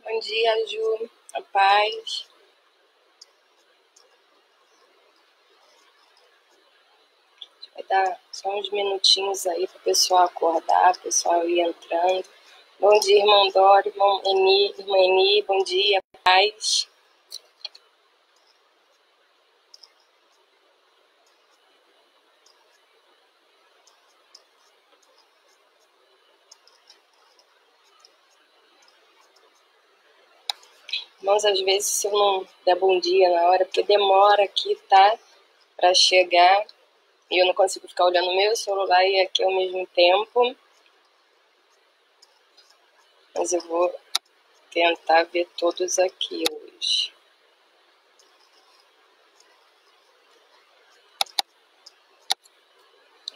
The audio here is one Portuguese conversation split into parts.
Bom dia, Ju. A paz. Vai dar só uns minutinhos aí para o pessoal acordar, o pessoal ir entrando. Bom dia, irmão Dório, irmã Eni, bom dia, paz. Irmãos, às vezes se eu não der bom dia na hora, porque demora aqui, tá? Para chegar, e eu não consigo ficar olhando o meu celular e aqui ao mesmo tempo. Mas eu vou tentar ver todos aqui hoje.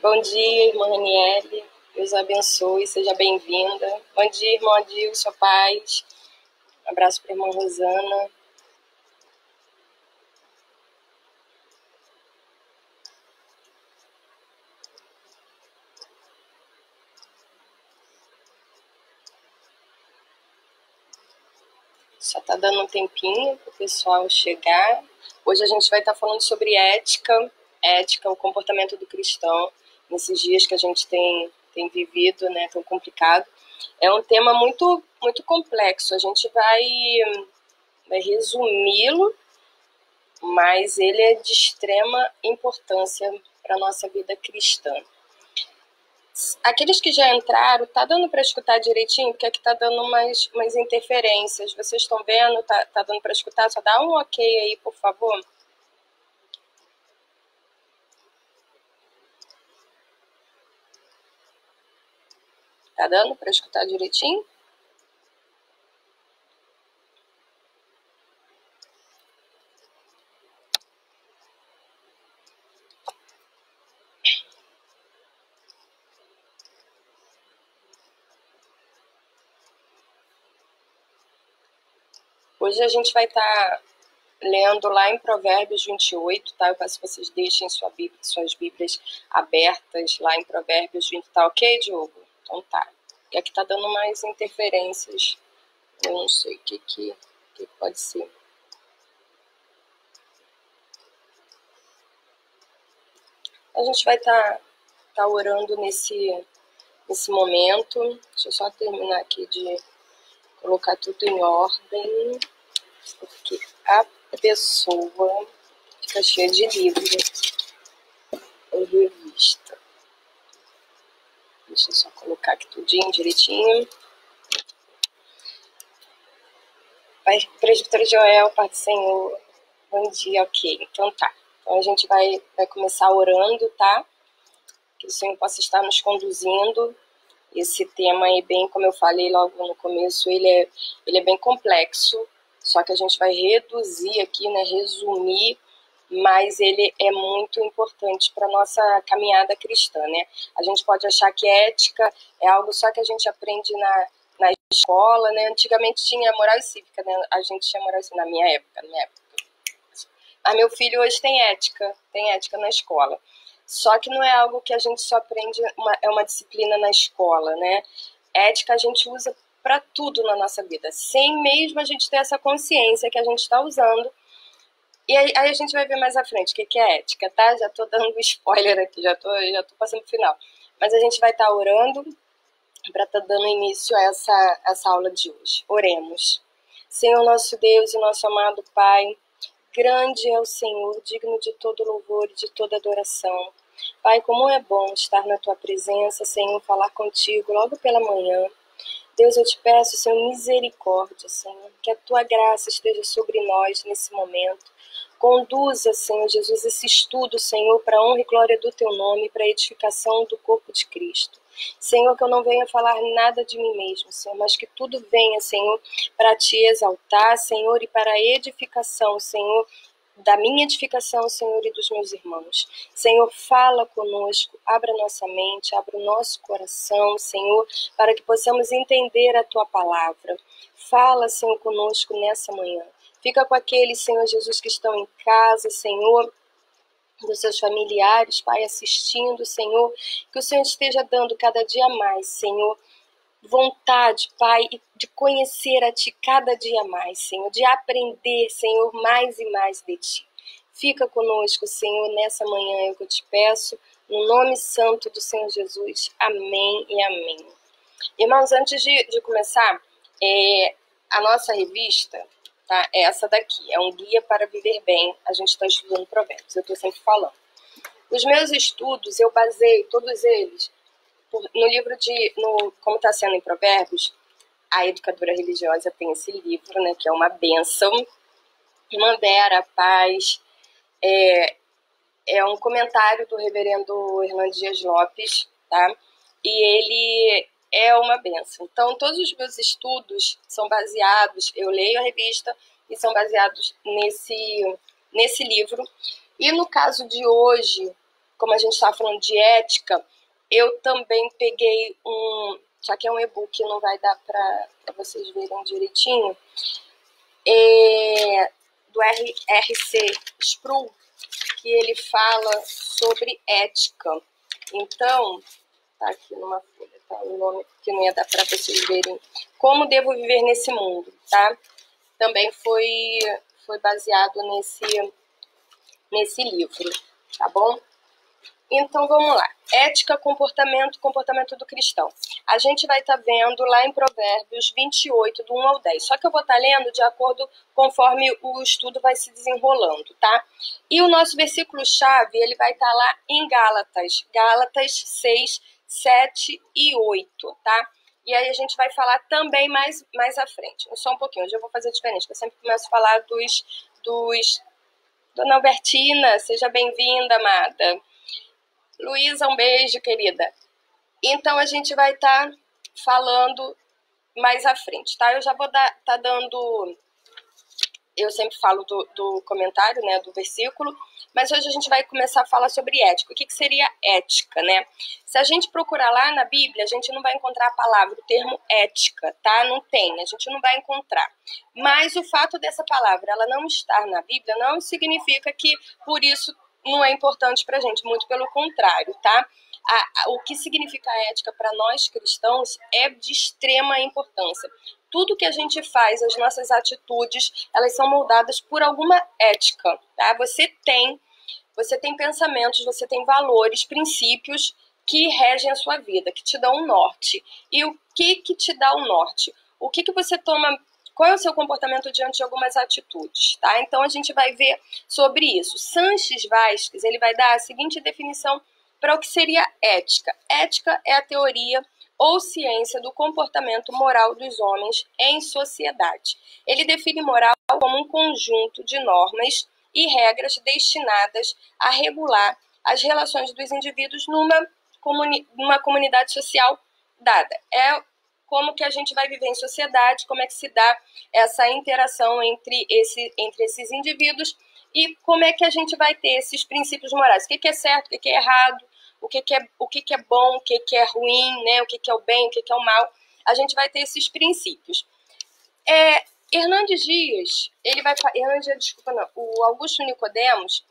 Bom dia, irmã Aniele. Deus abençoe, seja bem-vinda. Bom dia, irmão Adilson, paz. Um abraço para a irmã Rosana. Só tá dando um tempinho para o pessoal chegar. Hoje a gente vai estar falando sobre ética, o comportamento do cristão, nesses dias que a gente tem vivido, né, tão complicado. É um tema muito, muito complexo. A gente vai resumi-lo, mas ele é de extrema importância para a nossa vida cristã. Aqueles que já entraram, tá dando para escutar direitinho? Porque aqui tá dando umas interferências. Vocês estão vendo? Tá dando para escutar? Só dá um ok aí, por favor. Tá dando para escutar direitinho? Hoje a gente vai estar lendo lá em Provérbios 28, tá? Eu peço que vocês deixem suas Bíblias abertas lá em Provérbios 20, tá ok, Diogo? Então tá. E aqui tá dando mais interferências. Eu não sei o que pode ser. A gente vai estar orando nesse momento. Deixa eu só terminar aqui de colocar tudo em ordem, porque a pessoa fica cheia de livro e revista. Deixa eu só colocar aqui tudinho direitinho. Pai, presbítero Joel, Pai do Senhor, bom dia, ok. Então tá. Então a gente vai começar orando, tá? Que o Senhor possa estar nos conduzindo. Esse tema aí, bem, como eu falei logo no começo, ele é bem complexo, só que a gente vai reduzir aqui, né, resumir, mas ele é muito importante para a nossa caminhada cristã, né? A gente pode achar que ética é algo só que a gente aprende na escola, né? Antigamente tinha moral e cívica, né? A gente tinha moral e cívica na minha época. Mas meu filho hoje tem ética na escola. Só que não é algo que a gente só aprende, é uma disciplina na escola, né? Ética a gente usa para tudo na nossa vida, sem mesmo a gente ter essa consciência que a gente está usando. E aí a gente vai ver mais à frente o que é ética, tá? Já tô dando spoiler aqui, já tô passando pro final. Mas a gente vai estar orando para estar dando início a essa aula de hoje. Oremos. Senhor nosso Deus e nosso amado Pai, grande é o Senhor, digno de todo louvor e de toda adoração. Pai, como é bom estar na Tua presença, Senhor, falar contigo logo pela manhã. Deus, eu te peço, Senhor, misericórdia, Senhor, que a Tua graça esteja sobre nós nesse momento. Conduza, Senhor Jesus, esse estudo, Senhor, para a honra e glória do Teu nome, para a edificação do corpo de Cristo. Senhor, que eu não venha falar nada de mim mesmo, Senhor, mas que tudo venha, Senhor, para Te exaltar, Senhor, e para a edificação, Senhor, da minha edificação, Senhor, e dos meus irmãos. Senhor, fala conosco, abra nossa mente, abra o nosso coração, Senhor, para que possamos entender a Tua palavra. Fala, Senhor, conosco nessa manhã. Fica com aqueles, Senhor Jesus, que estão em casa, Senhor, dos seus familiares, Pai, assistindo, Senhor, que o Senhor esteja dando cada dia mais, Senhor, vontade, Pai, de conhecer a Ti cada dia mais, Senhor, de aprender, Senhor, mais e mais de Ti. Fica conosco, Senhor, nessa manhã, é o que eu te peço, no nome santo do Senhor Jesus. Amém e amém. Irmãos, antes de começar, a nossa revista, tá, é essa daqui, é um guia para viver bem. A gente está estudando Provérbios, eu estou sempre falando. Os meus estudos, eu baseio todos eles no livro como está sendo em Provérbios. A educadora religiosa tem esse livro, né, que é uma bênção. Irmã Vera, paz. É um comentário do reverendo Hernando Dias Lopes, tá? E ele é uma bênção. Então, todos os meus estudos são baseados, eu leio a revista e são baseados nesse livro. E no caso de hoje, como a gente está falando de ética, eu também peguei só que é um e-book, não vai dar para vocês verem direitinho, do R.C. Sproul, que ele fala sobre ética. Então, tá aqui numa folha, tá? O nome que não ia dar para vocês verem. Como devo viver nesse mundo, tá? Também foi baseado nesse livro, tá bom? Então, vamos lá. Ética, comportamento do cristão. A gente vai estar vendo lá em Provérbios 28, do 1 ao 10. Só que eu vou estar lendo de acordo conforme o estudo vai se desenrolando, tá? E o nosso versículo-chave, ele vai estar lá em Gálatas. Gálatas 6, 7 e 8, tá? E aí a gente vai falar também mais à frente. Só um pouquinho, hoje eu vou fazer diferente, porque eu sempre começo a falar dos... Dona Albertina, seja bem-vinda, amada. Luísa, um beijo, querida. Então, a gente vai estar falando mais à frente, tá? Eu já vou estar dando... Eu sempre falo do comentário, né, do versículo, mas hoje a gente vai começar a falar sobre ética. O que seria ética, né? Se a gente procurar lá na Bíblia, a gente não vai encontrar a palavra, o termo ética, tá? Não tem, a gente não vai encontrar. Mas o fato dessa palavra, ela não estar na Bíblia, não significa que, por isso, não é importante pra gente, muito pelo contrário, tá? O que significa ética para nós cristãos é de extrema importância. Tudo que a gente faz, as nossas atitudes, elas são moldadas por alguma ética, tá? Você tem pensamentos, você tem valores, princípios que regem a sua vida, que te dão um norte. E o que te dá o norte? O que você toma... Qual é o seu comportamento diante de algumas atitudes, tá? Então, a gente vai ver sobre isso. Sanches Vasquez, ele vai dar a seguinte definição para o que seria ética. Ética é a teoria ou ciência do comportamento moral dos homens em sociedade. Ele define moral como um conjunto de normas e regras destinadas a regular as relações dos indivíduos numa comunidade social dada. É como que a gente vai viver em sociedade, como é que se dá essa interação entre esses indivíduos e como é que a gente vai ter esses princípios morais. O que é certo, o que é errado, o que é bom, o que é ruim, né? O que é o bem, o que é o mal. A gente vai ter esses princípios. Hernandes Dias, o Augusto Nicodemos,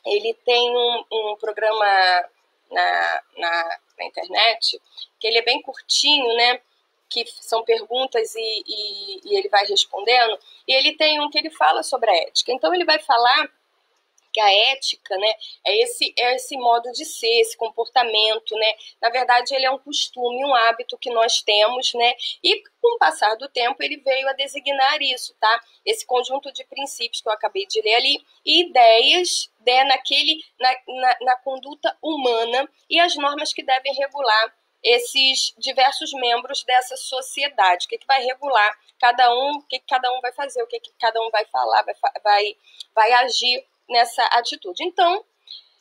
ele tem um programa na internet, que ele é bem curtinho, né? Que são perguntas e ele vai respondendo. E ele tem um que ele fala sobre a ética. Então, ele vai falar que a ética, né, é esse modo de ser, esse comportamento, né? Na verdade, ele é um costume, um hábito que nós temos, né? E com o passar do tempo, ele veio a designar isso, tá? Esse conjunto de princípios que eu acabei de ler ali, e ideias, né, na conduta humana e as normas que devem regular esses diversos membros dessa sociedade. O que vai regular cada um, o que cada um vai fazer, o que cada um vai falar, vai agir nessa atitude. Então,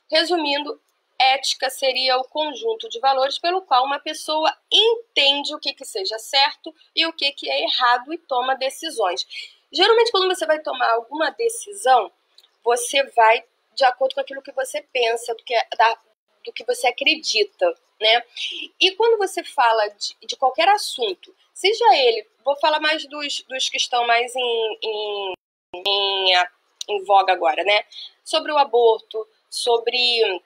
resumindo, ética seria o conjunto de valores pelo qual uma pessoa entende o que seja certo e o que é errado e toma decisões. Geralmente, quando você vai tomar alguma decisão, você vai de acordo com aquilo que você pensa, do que você acredita, né? E quando você fala de qualquer assunto, seja ele, vou falar mais dos que estão mais em voga agora, né? Sobre o aborto, sobre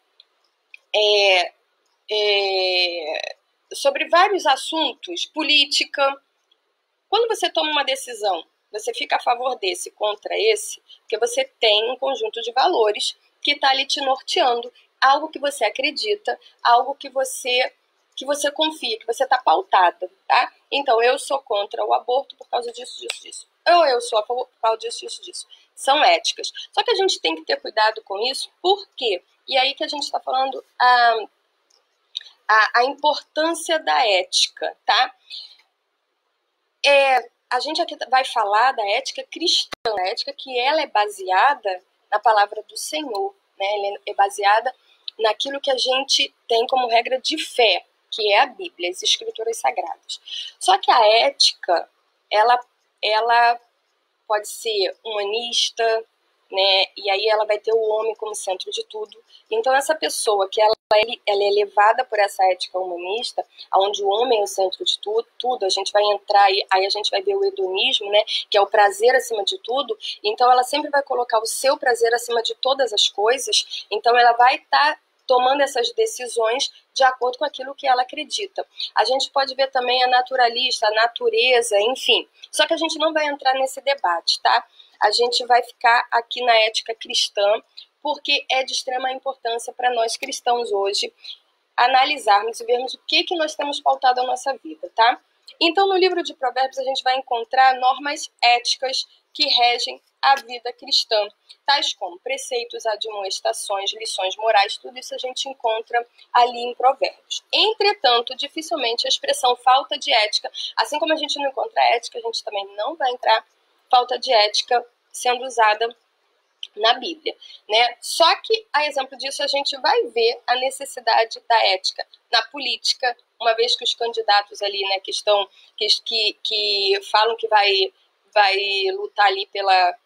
sobre vários assuntos, política. Quando você toma uma decisão, você fica a favor desse, contra esse, porque você tem um conjunto de valores que está ali te norteando, algo que você acredita, algo que você confia, que você está pautada, tá? Então, eu sou contra o aborto por causa disso, disso, disso. Ou eu sou a favor por causa disso, disso, disso. São éticas. Só que a gente tem que ter cuidado com isso, por quê? E aí que a gente está falando a importância da ética, tá? A gente aqui vai falar da ética cristã, a ética que ela é baseada na palavra do Senhor, né? Ela é baseada naquilo que a gente tem como regra de fé, que é a Bíblia, as Escrituras Sagradas. Só que a ética, ela pode ser humanista, né? E aí ela vai ter o homem como centro de tudo. Então essa pessoa que ela é levada por essa ética humanista, onde o homem é o centro de tudo, a gente vai entrar aí a gente vai ver o hedonismo, né? Que é o prazer acima de tudo. Então ela sempre vai colocar o seu prazer acima de todas as coisas. Então ela vai estar tomando essas decisões de acordo com aquilo que ela acredita. A gente pode ver também a naturalista, a natureza, enfim. Só que a gente não vai entrar nesse debate, tá? A gente vai ficar aqui na ética cristã, porque é de extrema importância para nós cristãos hoje analisarmos e vermos o que nós temos pautado a nossa vida, tá? Então, no livro de Provérbios, a gente vai encontrar normas éticas que regem a vida cristã, tais como preceitos, admoestações, lições morais, tudo isso a gente encontra ali em Provérbios. Entretanto, dificilmente a expressão falta de ética, assim como a gente não encontra ética, a gente também não vai entrar falta de ética sendo usada na Bíblia, né? Só que, a exemplo disso, a gente vai ver a necessidade da ética na política, uma vez que os candidatos ali, né, que estão, que falam que vai lutar ali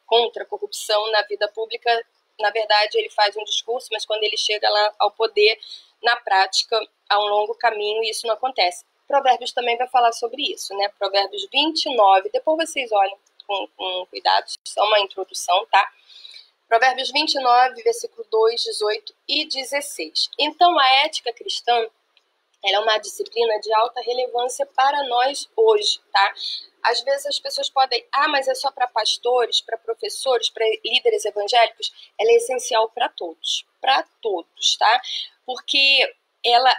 contra a corrupção na vida pública, na verdade ele faz um discurso, mas quando ele chega lá ao poder, na prática, há um longo caminho e isso não acontece. Provérbios também vai falar sobre isso, né? Provérbios 29, depois vocês olham com cuidado, só uma introdução, tá? Provérbios 29, versículo 2, 18 e 16. Então, a ética cristã, ela é uma disciplina de alta relevância para nós hoje, tá? Às vezes as pessoas podem, mas é só para pastores, para professores, para líderes evangélicos. Ela é essencial para todos, tá? Porque ela,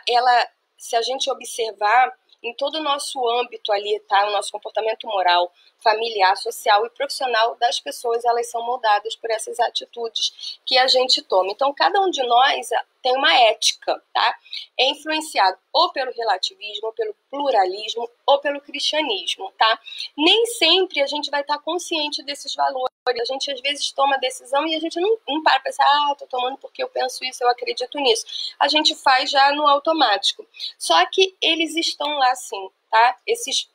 se a gente observar em todo o nosso âmbito ali, tá? O nosso comportamento moral, familiar, social e profissional das pessoas, elas são moldadas por essas atitudes que a gente toma. Então, cada um de nós tem uma ética, tá? É influenciado ou pelo relativismo, ou pelo pluralismo, ou pelo cristianismo, tá? Nem sempre a gente vai estar consciente desses valores. A gente, às vezes, toma decisão e a gente não para pensar, tô tomando porque eu penso isso, eu acredito nisso. A gente faz já no automático. Só que eles estão lá, sim, tá? Esses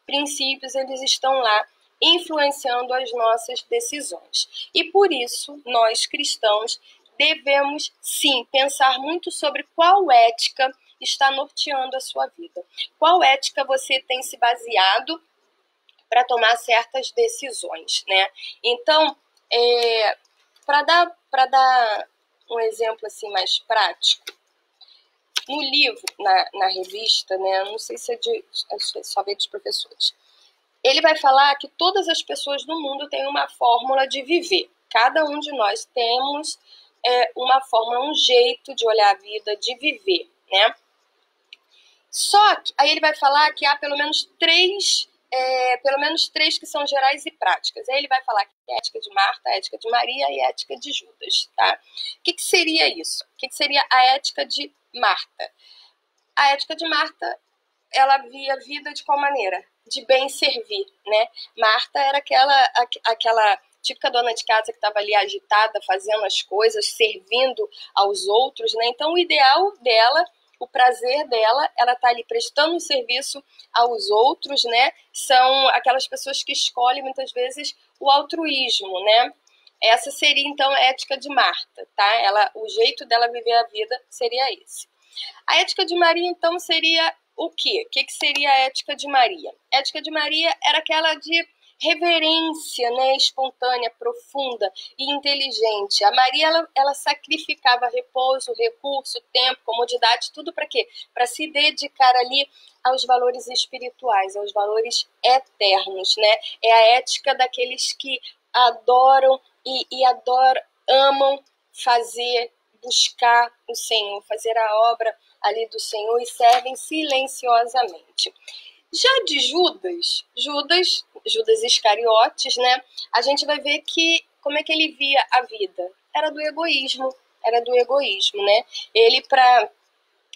princípios, eles estão lá influenciando as nossas decisões. E por isso, nós cristãos devemos, sim, pensar muito sobre qual ética está norteando a sua vida. Qual ética você tem se baseado para tomar certas decisões, né? Então, para dar um exemplo assim mais prático, no livro, na revista, né? Não sei se só veio dos professores. Ele vai falar que todas as pessoas do mundo têm uma fórmula de viver. Cada um de nós temos uma fórmula, um jeito de olhar a vida, de viver, né? Só que aí ele vai falar que há pelo menos três que são gerais e práticas. Aí ele vai falar que é a ética de Marta, a ética de Maria e a ética de Judas, tá? O que seria isso? O que seria a ética de Marta? A ética de Marta, ela via a vida de qual maneira? De bem servir, né? Marta era aquela típica dona de casa que estava ali agitada, fazendo as coisas, servindo aos outros, né? Então, o ideal dela, o prazer dela, ela tá ali prestando um serviço aos outros, né? São aquelas pessoas que escolhem, muitas vezes, o altruísmo, né? Essa seria, então, a ética de Marta, tá? O jeito dela viver a vida seria esse. A ética de Maria, então, seria o quê? O que seria a ética de Maria? A ética de Maria era aquela de reverência, né, espontânea, profunda e inteligente. A Maria, ela sacrificava repouso, recurso, tempo, comodidade, tudo para quê? Para se dedicar ali aos valores espirituais, aos valores eternos, né? É a ética daqueles que adoram e adoram, amam fazer, buscar o Senhor, fazer a obra ali do Senhor e servem silenciosamente. Já de Judas Iscariotes, né? A gente vai ver que como é que ele via a vida? Era do egoísmo, né? Ele, para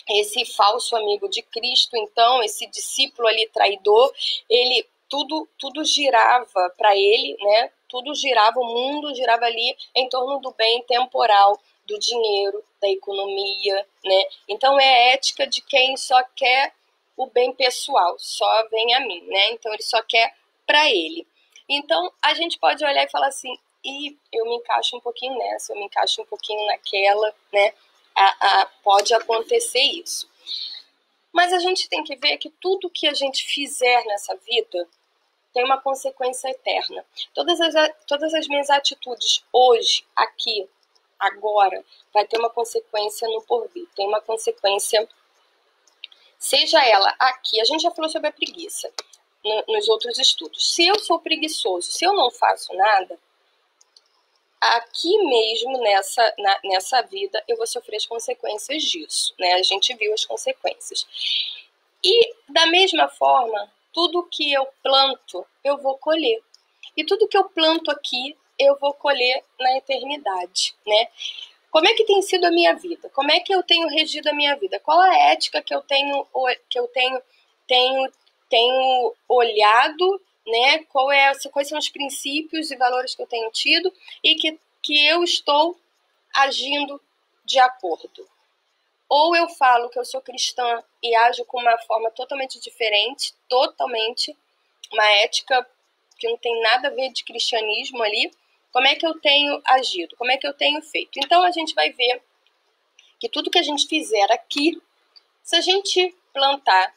esse falso amigo de Cristo, então, esse discípulo ali traidor, ele tudo girava para ele, né? Tudo girava, o mundo girava ali em torno do bem temporal, do dinheiro, da economia, né? Então é a ética de quem só quer o bem pessoal, só vem a mim, né? Então ele só quer para ele. Então a gente pode olhar e falar assim, e eu me encaixo um pouquinho nessa, eu me encaixo um pouquinho naquela, né? Pode acontecer isso. Mas a gente tem que ver que tudo que a gente fizer nessa vida tem uma consequência eterna. Todas as minhas atitudes hoje, aqui, agora, vai ter uma consequência no porvir. Tem uma consequência, seja ela aqui, a gente já falou sobre a preguiça nos outros estudos. Se eu sou preguiçoso, se eu não faço nada, aqui mesmo nessa vida eu vou sofrer as consequências disso, né? A gente viu as consequências. E da mesma forma, tudo que eu planto, eu vou colher. E tudo que eu planto aqui, eu vou colher na eternidade, né? Como é que tem sido a minha vida? Como é que eu tenho regido a minha vida? Qual a ética que eu tenho olhado, né? Quais são os princípios e valores que eu tenho tido e que eu estou agindo de acordo? Ou eu falo que eu sou cristã e ajo com uma forma totalmente diferente, uma ética que não tem nada a ver de cristianismo ali. Como é que eu tenho agido? Como é que eu tenho feito? Então a gente vai ver que tudo que a gente fizer aqui, se a gente plantar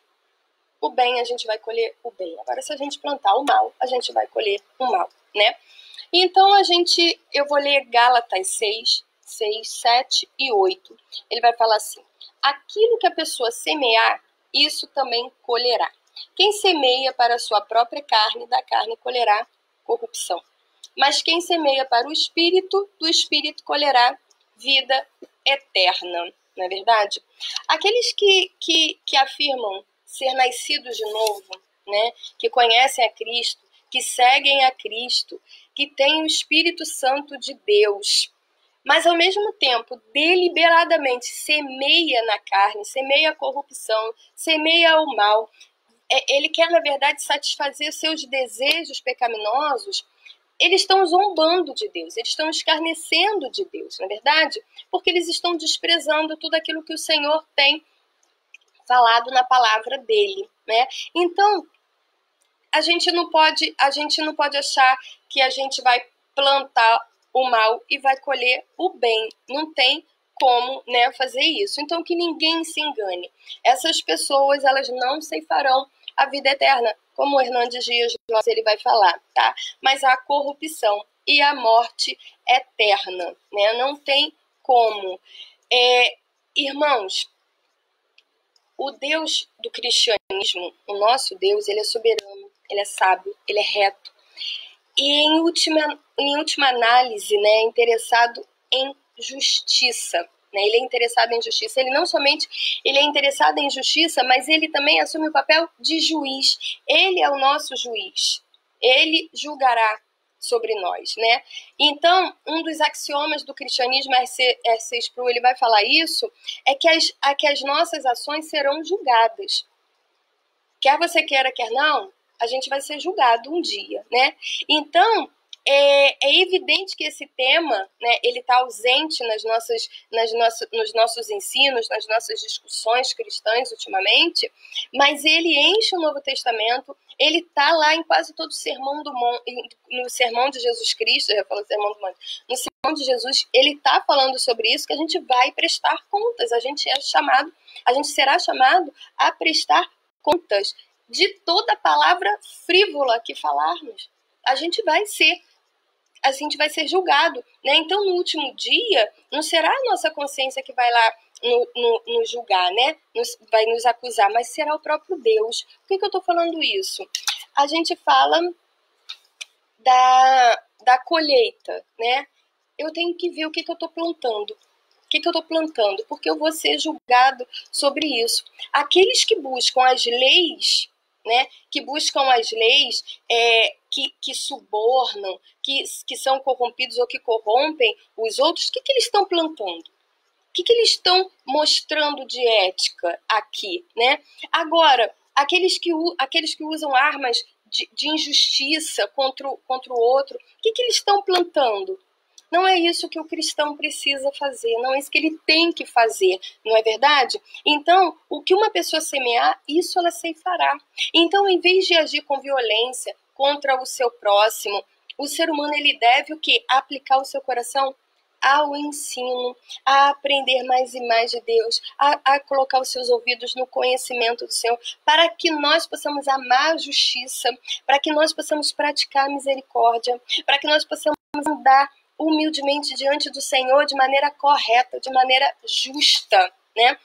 o bem, a gente vai colher o bem. Agora, se a gente plantar o mal, a gente vai colher o mal, né? Então eu vou ler Gálatas 6, 7 e 8. Ele vai falar assim: aquilo que a pessoa semear, isso também colherá. Quem semeia para a sua própria carne, da carne colherá corrupção. Mas quem semeia para o Espírito, do Espírito colherá vida eterna. Não é verdade? Aqueles que afirmam ser nascidos de novo, né? Que conhecem a Cristo, que seguem a Cristo, que têm o Espírito Santo de Deus, mas ao mesmo tempo deliberadamente semeia na carne, semeia a corrupção, semeia o mal. Ele quer, na verdade, satisfazer seus desejos pecaminosos. Eles estão zombando de Deus, eles estão escarnecendo de Deus, não é verdade? Porque eles estão desprezando tudo aquilo que o Senhor tem falado na palavra dele, né? Então, a gente não pode achar que a gente vai plantar o mal e vai colher o bem. Não tem como, né, fazer isso. Então, que ninguém se engane. Essas pessoas, elas não ceifarão a vida eterna, como o Hernandes Dias ele vai falar, tá? Mas a corrupção e a morte eterna, né? Não tem como. Irmãos, o Deus do cristianismo, o nosso Deus, ele é soberano, ele é sábio, ele é reto. E em última análise, né, interessado em justiça. Né? Ele é interessado em justiça. Ele não somente ele é interessado em justiça, mas ele também assume o papel de juiz. Ele é o nosso juiz. Ele julgará sobre nós, né? Então, um dos axiomas do cristianismo, R.C. Sproul, ele vai falar isso, é que as nossas ações serão julgadas. Quer você queira, quer não, a gente vai ser julgado um dia, né? Então, é evidente que esse tema, né, ele está ausente nos nossos ensinos, nas nossas discussões cristãs ultimamente, mas ele enche o Novo Testamento, ele está lá em quase todo o sermão do monte, no sermão de Jesus Cristo, eu já falo sermão do monte, no sermão de Jesus, ele está falando sobre isso, que a gente vai prestar contas, a gente será chamado a prestar contas de toda palavra frívola que falarmos. a gente vai ser julgado, né? Então, no último dia, não será a nossa consciência que vai lá nos julgar, né? Vai nos acusar, mas será o próprio Deus. Por que eu estou falando isso? A gente fala da colheita, né? Eu tenho que ver o que eu estou plantando. O que eu estou plantando? Porque eu vou ser julgado sobre isso. Aqueles que buscam as leis, né? Que buscam as leis, que subornam, que são corrompidos ou que corrompem os outros, o que eles estão plantando? O que eles estão mostrando de ética aqui, né? Agora, aqueles que usam armas de injustiça contra o outro, o que eles estão plantando? Não é isso que o cristão precisa fazer, não é isso que ele tem que fazer, não é verdade? Então, o que uma pessoa semear, isso ela ceifará. Então, em vez de agir com violência contra o seu próximo, o ser humano ele deve o quê? Aplicar o seu coração ao ensino, a aprender mais e mais de Deus, a colocar os seus ouvidos no conhecimento do Senhor, para que nós possamos amar a justiça, para que nós possamos praticar a misericórdia, para que nós possamos andar humildemente diante do Senhor de maneira correta, de maneira justa, né?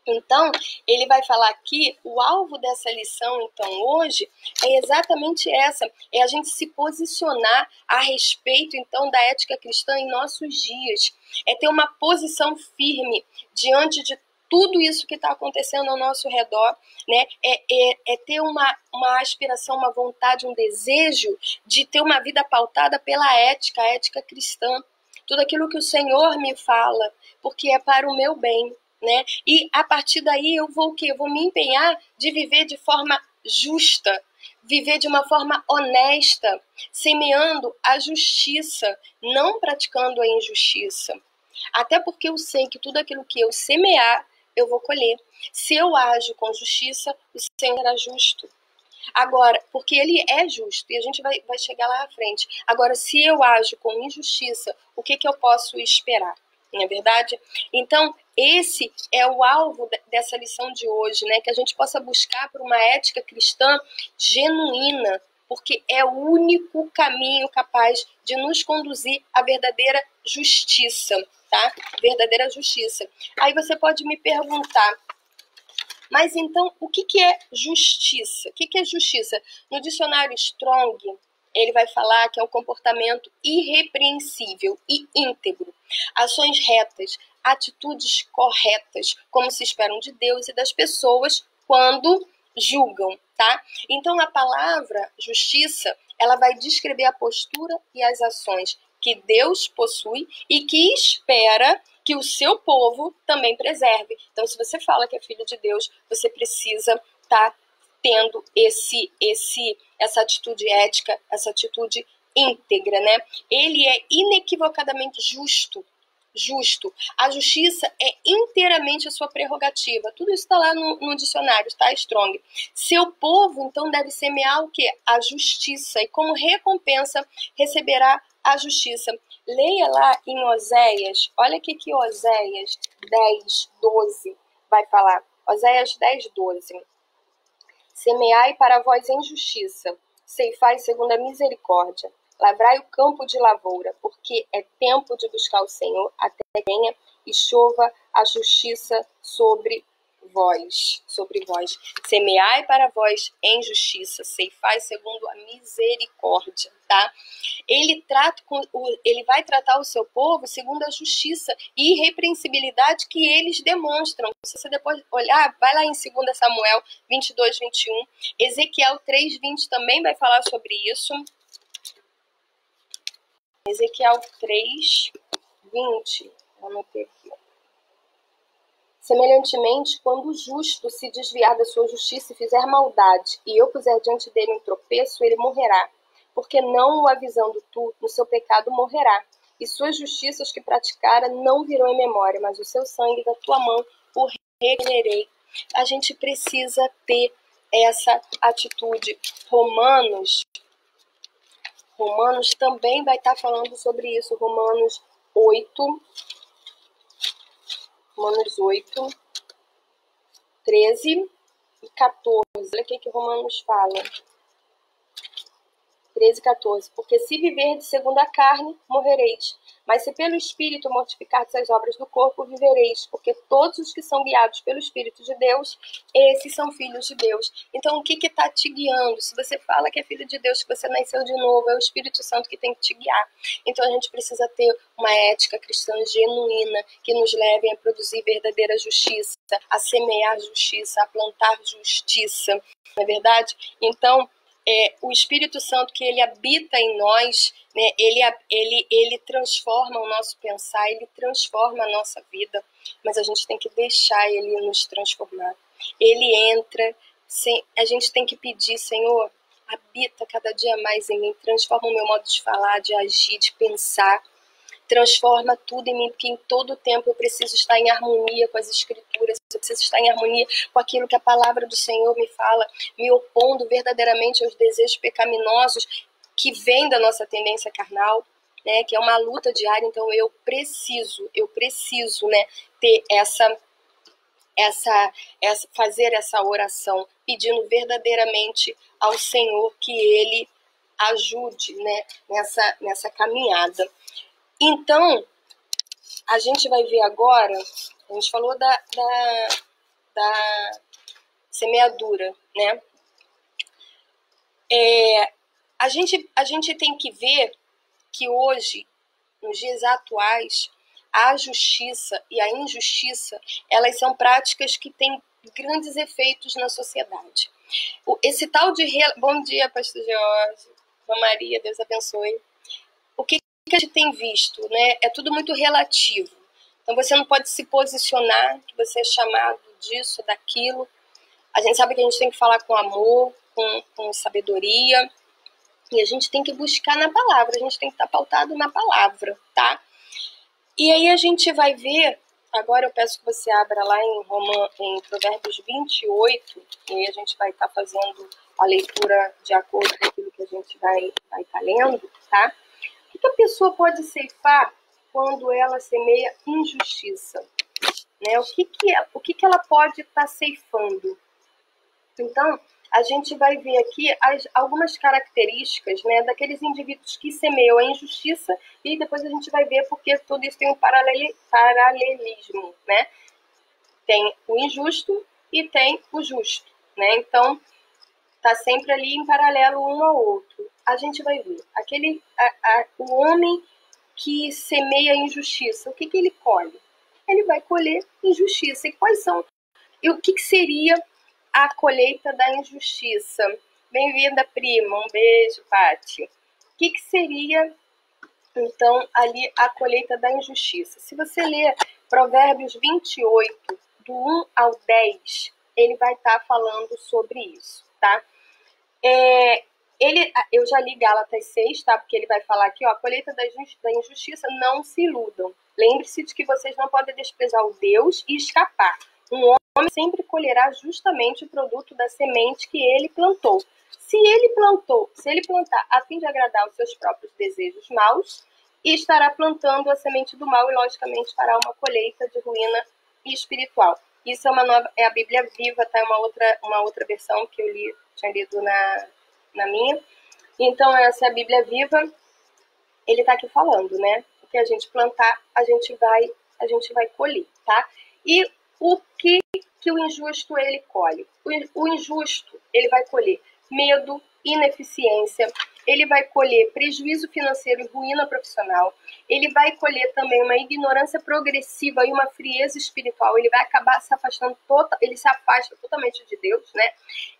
Então, ele vai falar aqui, o alvo dessa lição, então, hoje, é exatamente essa, é a gente se posicionar a respeito, então, da ética cristã em nossos dias, é ter uma posição firme diante de tudo isso que está acontecendo ao nosso redor, né? É ter uma aspiração, uma vontade, um desejo de ter uma vida pautada pela ética, a ética cristã, tudo aquilo que o Senhor me fala, porque é para o meu bem, né? E a partir daí eu vou o quê? Eu vou me empenhar de viver de forma justa, viver de uma forma honesta, semeando a justiça, não praticando a injustiça. Até porque eu sei que tudo aquilo que eu semear, eu vou colher. Se eu ajo com justiça, o Senhor será justo. Agora, porque ele é justo, e a gente vai chegar lá à frente. Agora, se eu ajo com injustiça, o que eu posso esperar? Não é verdade? Então, esse é o alvo dessa lição de hoje, né? Que a gente possa buscar por uma ética cristã genuína, porque é o único caminho capaz de nos conduzir à verdadeira justiça, tá? Verdadeira justiça. Aí você pode me perguntar, mas então, o que é justiça? O que é justiça? No dicionário Strong, ele vai falar que é um comportamento irrepreensível e íntegro. Ações retas, atitudes corretas, como se esperam de Deus e das pessoas quando julgam, tá? Então, a palavra justiça, ela vai descrever a postura e as ações que Deus possui e que espera que o seu povo também preserve. Então, se você fala que é filho de Deus, você precisa estar tendo essa atitude ética, essa atitude íntegra, né? Ele é inequivocadamente justo. A justiça é inteiramente a sua prerrogativa. Tudo isso está lá no dicionário, está Strong. Seu povo, então, deve semear o quê? A justiça. E como recompensa, receberá a justiça. Leia lá em Oséias, olha o que Oséias 10:12 vai falar. Oséias 10:12. Semeai para vós em justiça, ceifai segundo a misericórdia, lavrai o campo de lavoura, porque é tempo de buscar o Senhor até que venha e chova a justiça sobre vós. Semeai para vós em justiça, ceifai segundo a misericórdia, tá? Ele vai tratar o seu povo segundo a justiça e irrepreensibilidade que eles demonstram. Se você depois olhar, vai lá em 2 Samuel 22:21. Ezequiel 3:20 também vai falar sobre isso. Ezequiel 3:20. Anotei aqui. Semelhantemente, quando o justo se desviar da sua justiça e fizer maldade, e eu puser diante dele um tropeço, ele morrerá. Porque não o avisando tu, no seu pecado morrerá. E suas justiças que praticara não virão em memória, mas o seu sangue da tua mão o requererei. A gente precisa ter essa atitude. Romanos também vai estar falando sobre isso. Romanos 8, 13 e 14. Olha o que Romanos fala. 13:14. Porque se viverdes segundo a carne, morrereis. Mas se pelo Espírito mortificardes as obras do corpo, vivereis. Porque todos os que são guiados pelo Espírito de Deus, esses são filhos de Deus. Então, o que está te guiando? Se você fala que é filho de Deus, que você nasceu de novo, é o Espírito Santo que tem que te guiar. Então, a gente precisa ter uma ética cristã genuína, que nos leve a produzir verdadeira justiça, a semear justiça, a plantar justiça. Não é verdade? Então, o Espírito Santo que ele habita em nós, né, ele transforma o nosso pensar, ele transforma a nossa vida, mas a gente tem que deixar ele nos transformar. Ele entra, a gente tem que pedir, Senhor, habita cada dia mais em mim, transforma o meu modo de falar, de agir, de pensar, transforma tudo em mim, porque em todo tempo eu preciso estar em harmonia com as Escrituras, eu preciso estar em harmonia com aquilo que a palavra do Senhor me fala, me opondo verdadeiramente aos desejos pecaminosos que vêm da nossa tendência carnal, né, que é uma luta diária. Então eu preciso, né, ter fazer essa oração, pedindo verdadeiramente ao Senhor que Ele ajude, né, nessa caminhada. Então, a gente vai ver agora, a gente falou da semeadura, né? A gente tem que ver que hoje, nos dias atuais, a justiça e a injustiça, elas são práticas que têm grandes efeitos na sociedade. Esse tal de... Bom dia, pastor Jorge. Bom Maria, Deus abençoe. O que a gente tem visto, né? É tudo muito relativo. Então você não pode se posicionar que você é chamado disso, daquilo. A gente sabe que a gente tem que falar com amor, com sabedoria, e a gente tem que buscar na palavra, a gente tem que estar pautado na palavra, tá? E aí a gente vai ver, agora eu peço que você abra lá em Provérbios 28, e aí a gente vai estar fazendo a leitura de acordo com aquilo que a gente vai estar lendo, tá? O que a pessoa pode ceifar quando ela semeia injustiça? Né? O que ela pode estar ceifando? Então, a gente vai ver aqui algumas características, né, daqueles indivíduos que semeiam a injustiça, e depois a gente vai ver porque tudo isso tem um paralelismo, né? Tem o injusto e tem o justo, né? Então, está sempre ali em paralelo um ao outro. A gente vai ver o homem que semeia injustiça, o que ele colhe? Ele vai colher injustiça. E o que seria a colheita da injustiça? Bem-vinda, prima. Um beijo, Pati. O que seria, então, ali a colheita da injustiça? Se você ler Provérbios 28, do 1 ao 10, ele vai estar falando sobre isso, tá? Eu já li Gálatas 6, tá? Porque ele vai falar aqui, ó, a colheita da injustiça, não se iludam. Lembre-se de que vocês não podem desprezar o Deus e escapar. Um homem sempre colherá justamente o produto da semente que ele plantou. Se ele plantar a fim de agradar os seus próprios desejos maus, estará plantando a semente do mal e, logicamente, fará uma colheita de ruína espiritual. Isso é a Bíblia Viva, tá? Uma outra versão que eu tinha lido na minha. Então, essa é a Bíblia Viva. Ele está aqui falando, né? O que a gente plantar, a gente vai colher, tá? E o que o injusto ele colhe? O injusto, ele vai colher medo, ineficiência, ele vai colher prejuízo financeiro e ruína profissional, ele vai colher também uma ignorância progressiva e uma frieza espiritual, ele vai acabar se afastando, ele se afasta totalmente de Deus, né?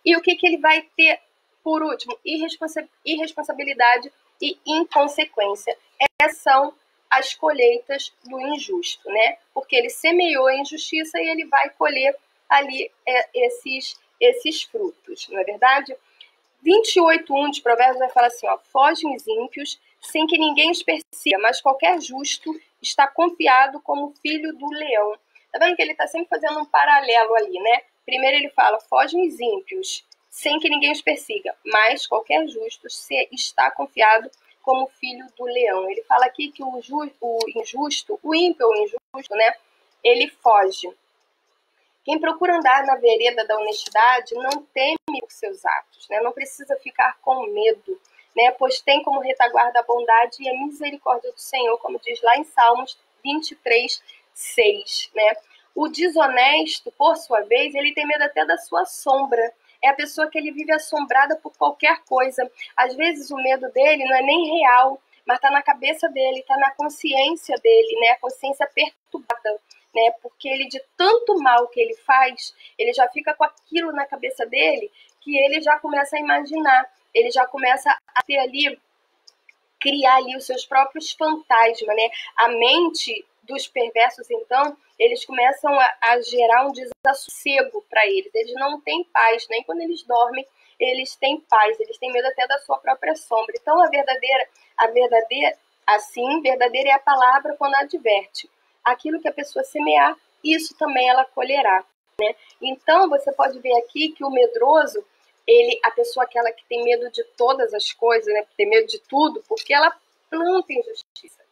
E o que ele vai ter, por último? Irresponsabilidade e inconsequência. Essas são as colheitas do injusto, né? Porque ele semeou a injustiça e ele vai colher ali esses frutos, não é verdade? 28:1 de Provérbios vai falar assim, ó, fogem os ímpios sem que ninguém os persiga, mas qualquer justo está confiado como filho do leão. Tá vendo que ele está sempre fazendo um paralelo ali, né? Primeiro ele fala, fogem os ímpios sem que ninguém os persiga, mas qualquer justo está confiado como filho do leão. Ele fala aqui que o injusto, o ímpio ou injusto, né? Ele foge. Quem procura andar na vereda da honestidade não teme por seus atos, né? Não precisa ficar com medo. né? Pois tem como retaguarda a bondade e a misericórdia do Senhor, como diz lá em Salmos 23:6, né? O desonesto, por sua vez, ele tem medo até da sua sombra. É a pessoa que ele vive assombrada por qualquer coisa. Às vezes o medo dele não é nem real, mas está na cabeça dele, está na consciência dele, né? A consciência perturbada, né? Porque ele, de tanto mal que ele faz, ele já fica com aquilo na cabeça dele, que ele já começa a imaginar, ele já começa a ter ali, criar ali os seus próprios fantasmas, né? A mente dos perversos, então, eles começam a gerar um desassossego para eles. Eles não têm paz, nem quando eles dormem, eles têm paz, eles têm medo até da sua própria sombra. Então, verdadeira é a palavra quando adverte. Aquilo que a pessoa semear, isso também ela colherá, né? Então, você pode ver aqui que o medroso, a pessoa aquela que tem medo de todas as coisas, né? Tem medo de tudo, porque ela planta injustiça.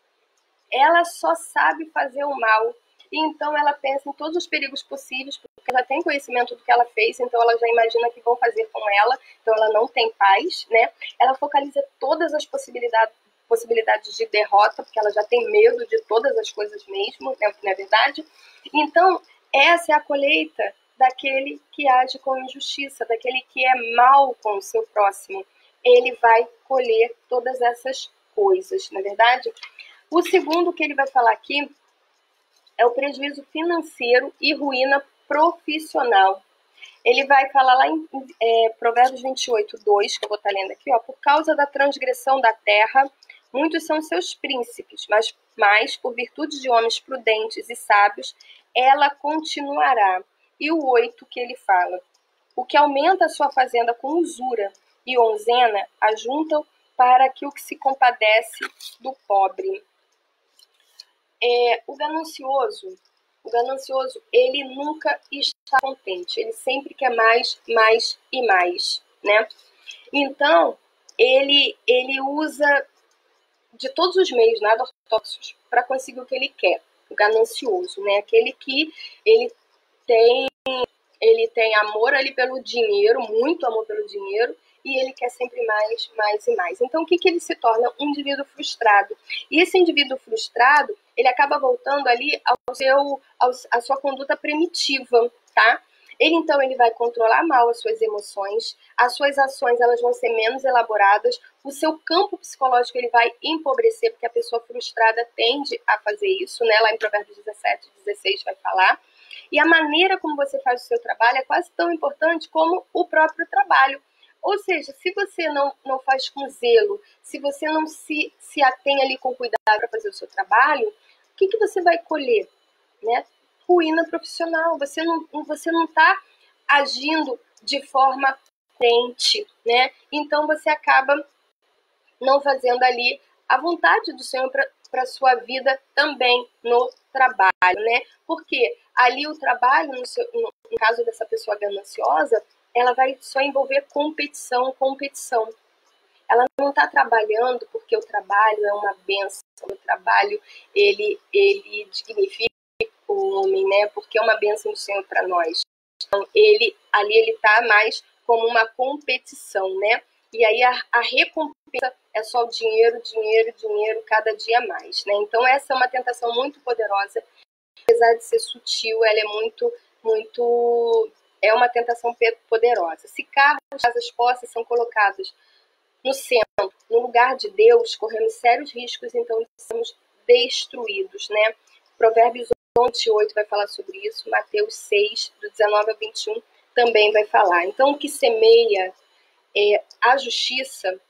Ela só sabe fazer o mal. E então ela pensa em todos os perigos possíveis, porque ela tem conhecimento do que ela fez, então ela já imagina o que vão fazer com ela, então ela não tem paz, né? Ela focaliza todas as possibilidades de derrota, porque ela já tem medo de todas as coisas mesmo, né? Não é verdade? Então, essa é a colheita daquele que age com injustiça, daquele que é mal com o seu próximo. Ele vai colher todas essas coisas, não é verdade? O segundo que ele vai falar aqui é o prejuízo financeiro e ruína profissional. Ele vai falar lá em Provérbios 28:2, que eu vou estar lendo aqui, ó. Por causa da transgressão da terra, muitos são seus príncipes, mas por virtude de homens prudentes e sábios, ela continuará. E o 8 que ele fala: o que aumenta a sua fazenda com usura e onzena, ajuntam para que o que se compadece do pobre. O ganancioso, ele nunca está contente, ele sempre quer mais, mais e mais, né? Então, ele usa de todos os meios nada ortodoxos para conseguir o que ele quer, o ganancioso, né? Aquele que ele tem amor ali pelo dinheiro, muito amor pelo dinheiro, e ele quer sempre mais, mais e mais. Então, o que ele se torna? Um indivíduo frustrado. E esse indivíduo frustrado, ele acaba voltando ali à sua conduta primitiva, tá? Então, ele vai controlar mal as suas emoções, as suas ações elas vão ser menos elaboradas, o seu campo psicológico ele vai empobrecer, porque a pessoa frustrada tende a fazer isso, né? Lá em Provérbios 17:16 vai falar. E a maneira como você faz o seu trabalho é quase tão importante como o próprio trabalho. Ou seja, se você não faz com zelo, se você não se atém ali com cuidado para fazer o seu trabalho, o que você vai colher? Né? Ruína profissional. Você não está agindo de forma coerente, né? Então você acaba não fazendo ali a vontade do Senhor para a sua vida também no trabalho, né? Porque ali o trabalho, no caso dessa pessoa gananciosa, ela vai só envolver competição. Ela não está trabalhando porque o trabalho é uma bênção, o trabalho ele dignifica o homem, né? Porque é uma bênção do Senhor para nós. Então, ele está mais como uma competição, né? E aí a recompensa é só o dinheiro, cada dia mais, né? Então essa é uma tentação muito poderosa, apesar de ser sutil, ela é é uma tentação poderosa. Se carros, casas, posses são colocados no centro, no lugar de Deus, corremos sérios riscos, então somos destruídos, né? Provérbios 11:8 vai falar sobre isso, Mateus 6:19-21 também vai falar. Então, o que semeia a justiça,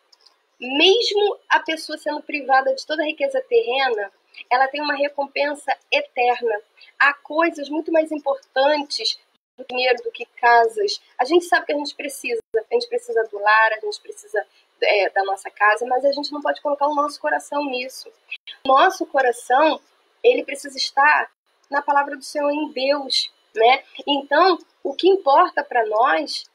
mesmo a pessoa sendo privada de toda a riqueza terrena, ela tem uma recompensa eterna. Há coisas muito mais importantes do dinheiro, do que casas. A gente sabe que a gente precisa do lar, a gente precisa da nossa casa, mas a gente não pode colocar o nosso coração nisso. Nosso coração, ele precisa estar na palavra do Senhor, em Deus, né? Então, o que importa para nós,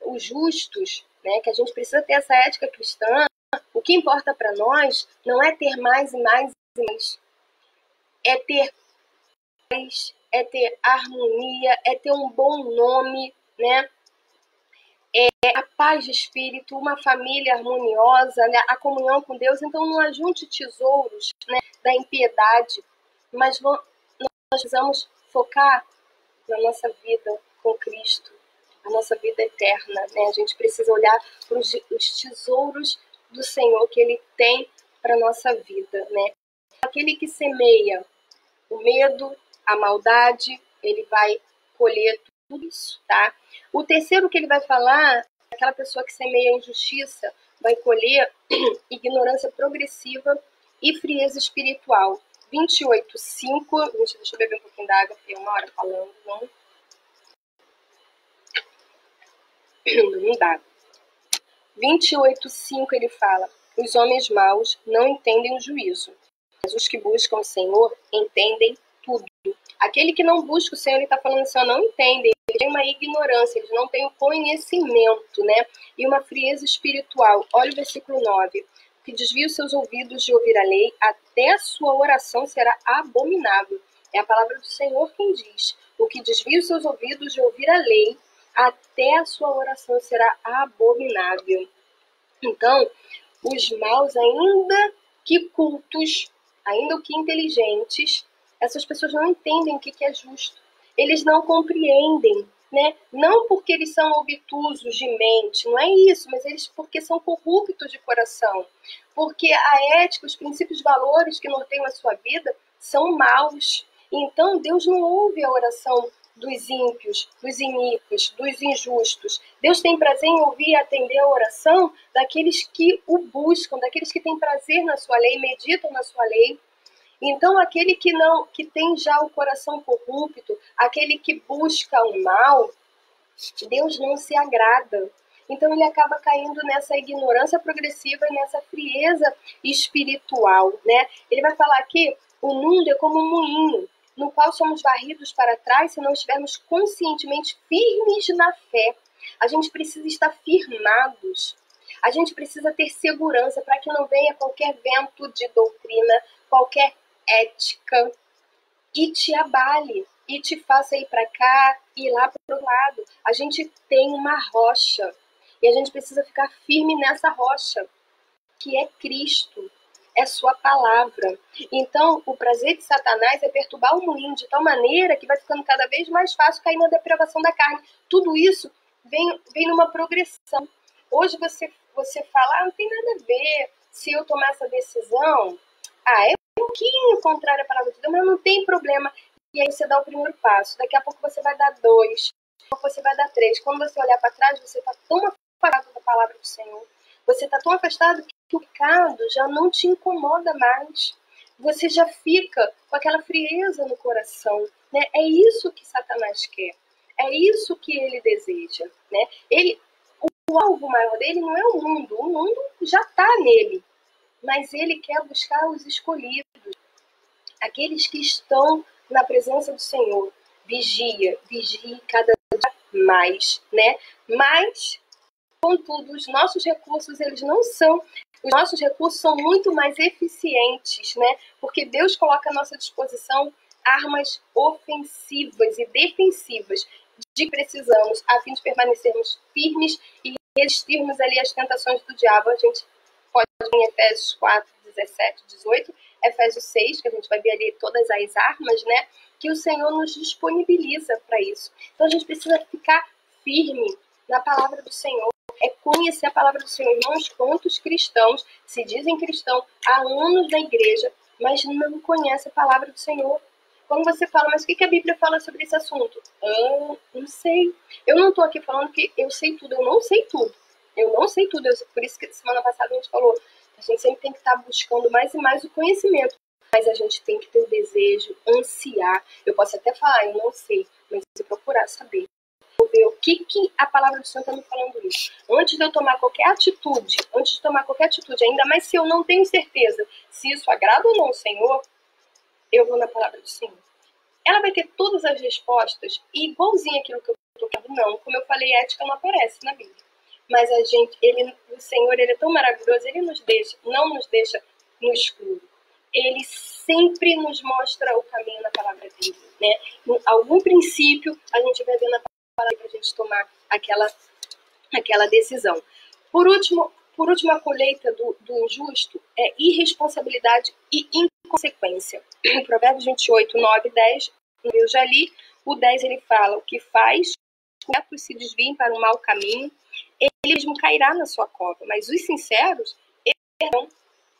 os justos, né, que a gente precisa ter essa ética cristã, o que importa para nós não é ter mais e mais e mais, é ter paz, é ter harmonia, é ter um bom nome, né? a paz de espírito, uma família harmoniosa, né? A comunhão com Deus. Então não ajunte tesouros, né, da impiedade, mas nós precisamos focar na nossa vida com Cristo, a nossa vida eterna, né? A gente precisa olhar para os tesouros do Senhor que Ele tem para a nossa vida, né? Aquele que semeia o medo, a maldade, ele vai colher tudo isso, tá? O terceiro que ele vai falar, aquela pessoa que semeia a injustiça, vai colher ignorância progressiva e frieza espiritual. 28:5, deixa eu beber um pouquinho d'água, fiquei uma hora falando, não dá. 28:5 ele fala: os homens maus não entendem o juízo, mas os que buscam o Senhor entendem tudo. Aquele que não busca o Senhor, ele está falando assim, não entende, ele tem uma ignorância, eles não têm o conhecimento, né? E uma frieza espiritual. Olha o versículo 9. Que desvia os seus ouvidos de ouvir a lei, até a sua oração será abominável. É a palavra do Senhor quem diz. O que desvia os seus ouvidos de ouvir a lei, até a sua oração será abominável. Então, os maus, ainda que cultos, ainda que inteligentes, essas pessoas não entendem o que é justo. Eles não compreendem, né? Não porque eles são obtusos de mente, não é isso, mas eles porque são corruptos de coração. Porque a ética, os princípios, valores que norteiam a sua vida são maus. Então, Deus não ouve a oração dos ímpios, dos iníquos, dos injustos. Deus tem prazer em ouvir e atender a oração daqueles que o buscam, daqueles que têm prazer na sua lei, meditam na sua lei. Então, aquele que tem já o coração corrupto, aquele que busca o mal, Deus não se agrada. Então, ele acaba caindo nessa ignorância progressiva e nessa frieza espiritual, né? Ele vai falar aqui, o mundo é como um moinho, no qual somos varridos para trás se não estivermos conscientemente firmes na fé. A gente precisa estar firmados. A gente precisa ter segurança para que não venha qualquer vento de doutrina, qualquer ética e te abale, e te faça ir para cá e lá para o outro lado. A gente tem uma rocha e a gente precisa ficar firme nessa rocha, que é Cristo, é sua palavra. Então, o prazer de Satanás é perturbar o moinho de tal maneira que vai ficando cada vez mais fácil cair na depravação da carne. Tudo isso vem numa progressão. Hoje você fala, não tem nada a ver se eu tomar essa decisão. É um pouquinho contrário à palavra de Deus, mas não tem problema. E aí você dá o primeiro passo. Daqui a pouco você vai dar 2, daqui a pouco você vai dar 3. Quando você olhar para trás, você está tão afastado da palavra do Senhor. Você está tão afastado que o pecado já não te incomoda mais. Você já fica com aquela frieza no coração, né? É isso que Satanás quer. É isso que ele deseja, né? O alvo maior dele não é o mundo já está nele, mas ele quer buscar os escolhidos, aqueles que estão na presença do Senhor. Vigie cada dia mais, né? Mas, contudo, os nossos recursos, os nossos recursos são muito mais eficientes, né? Porque Deus coloca à nossa disposição armas ofensivas e defensivas de que precisamos, a fim de permanecermos firmes e resistirmos ali às tentações do diabo. A gente pode ver em Efésios 4, 17, 18, Efésios 6, que a gente vai ver ali todas as armas, né? Que o Senhor nos disponibiliza para isso. Então a gente precisa ficar firme na palavra do Senhor. É conhecer a palavra do Senhor. Irmãos, quantos cristãos se dizem cristãos há anos na igreja, mas não conhecem a palavra do Senhor? Quando você fala, mas o que a Bíblia fala sobre esse assunto? Não sei. Eu não estou aqui falando que eu sei tudo. Eu não sei tudo. Por isso que semana passada a gente falou, a gente sempre tem que estar buscando mais e mais o conhecimento. Mas a gente tem que ter o desejo, ansiar. Eu posso até falar, eu não sei, mas eu procurar saber. Vou ver o que a palavra do Senhor está me falando isso. Antes de eu tomar qualquer atitude, ainda mais se eu não tenho certeza se isso agrada ou não ao Senhor, eu vou na palavra do Senhor. Ela vai ter todas as respostas e igualzinho aquilo que eu estou falando, não. Como eu falei, ética não aparece na Bíblia. Mas o Senhor, ele é tão maravilhoso, ele não nos deixa no escuro. Ele sempre nos mostra o caminho na palavra dele, né? Em algum princípio, a gente vai ver na palavra para a gente tomar aquela aquela decisão. Por último, a colheita do injusto é irresponsabilidade e inconsequência. Em Provérbios 28, 9 e 10, eu já li, o 10 ele fala: o que faz, os retos se desviem para um mau caminho, ele mesmo cairá na sua cova, mas os sinceros herdarão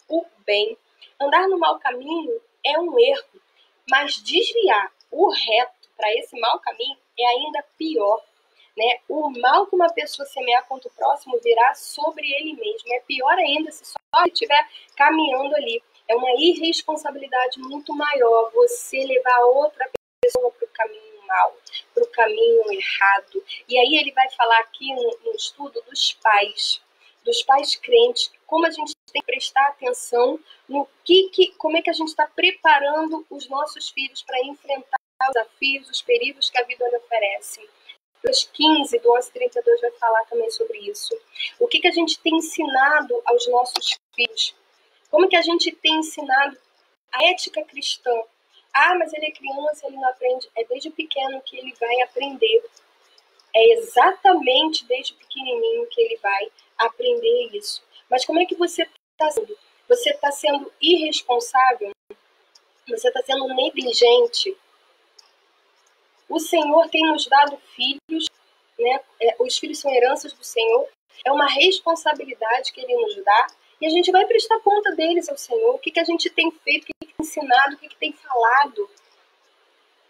o bem. Andar no mau caminho é um erro, mas desviar o reto para esse mau caminho é ainda pior. Né? O mal que uma pessoa semear contra o próximo virá sobre ele mesmo. É pior ainda se só ele estiver caminhando ali. É uma irresponsabilidade muito maior você levar outra pessoa para o caminho mal, para o caminho errado. E aí ele vai falar aqui no estudo dos pais crentes, como a gente tem que prestar atenção no como é que a gente está preparando os nossos filhos para enfrentar os desafios, os perigos que a vida lhe oferece. Os 15, do 11:32 vai falar também sobre isso. O que a gente tem ensinado aos nossos filhos? Como que a gente tem ensinado a ética cristã? Ah, mas ele é criança, ele não aprende. É desde pequeno que ele vai aprender. É exatamente desde pequenininho que ele vai aprender isso. Mas como é que você está sendo? Você está sendo irresponsável? Você está sendo negligente? O Senhor tem nos dado filhos, né? Os filhos são heranças do Senhor. É uma responsabilidade que Ele nos dá. E a gente vai prestar conta deles ao Senhor. O que a gente tem feito, o que tem ensinado, o que tem falado.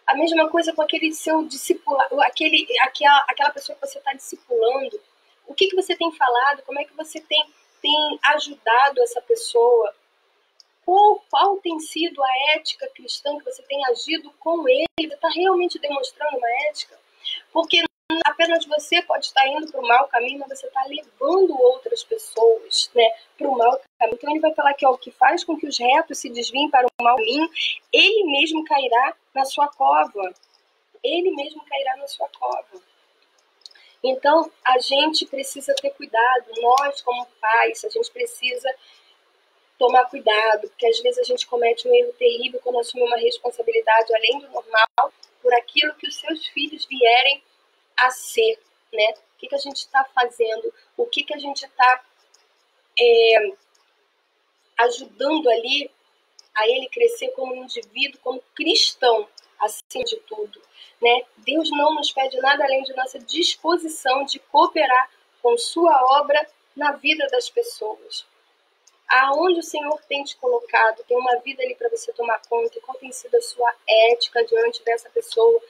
A mesma coisa com aquele seu discipulado, aquela pessoa que você está discipulando. O que você tem falado, como é que você tem ajudado essa pessoa. Qual tem sido a ética cristã que você tem agido com ele? Você está realmente demonstrando uma ética? Porque apenas você pode estar indo para o mau caminho, mas você está levando outras pessoas, né, para o mau caminho. Então ele vai falar que o que faz com que os retos se desviem para o mau caminho, ele mesmo cairá na sua cova. Ele mesmo cairá na sua cova. Então a gente precisa ter cuidado, nós como pais, a gente precisa tomar cuidado, porque às vezes a gente comete um erro terrível quando assume uma responsabilidade além do normal por aquilo que os seus filhos vierem a ser, né? O que a gente está fazendo, o que a gente está ajudando ali a ele crescer como indivíduo, como cristão, acima de tudo, né? Deus não nos pede nada além de nossa disposição de cooperar com sua obra na vida das pessoas. Aonde o Senhor tem te colocado, tem uma vida ali para você tomar conta, qual tem sido a sua ética diante dessa pessoa,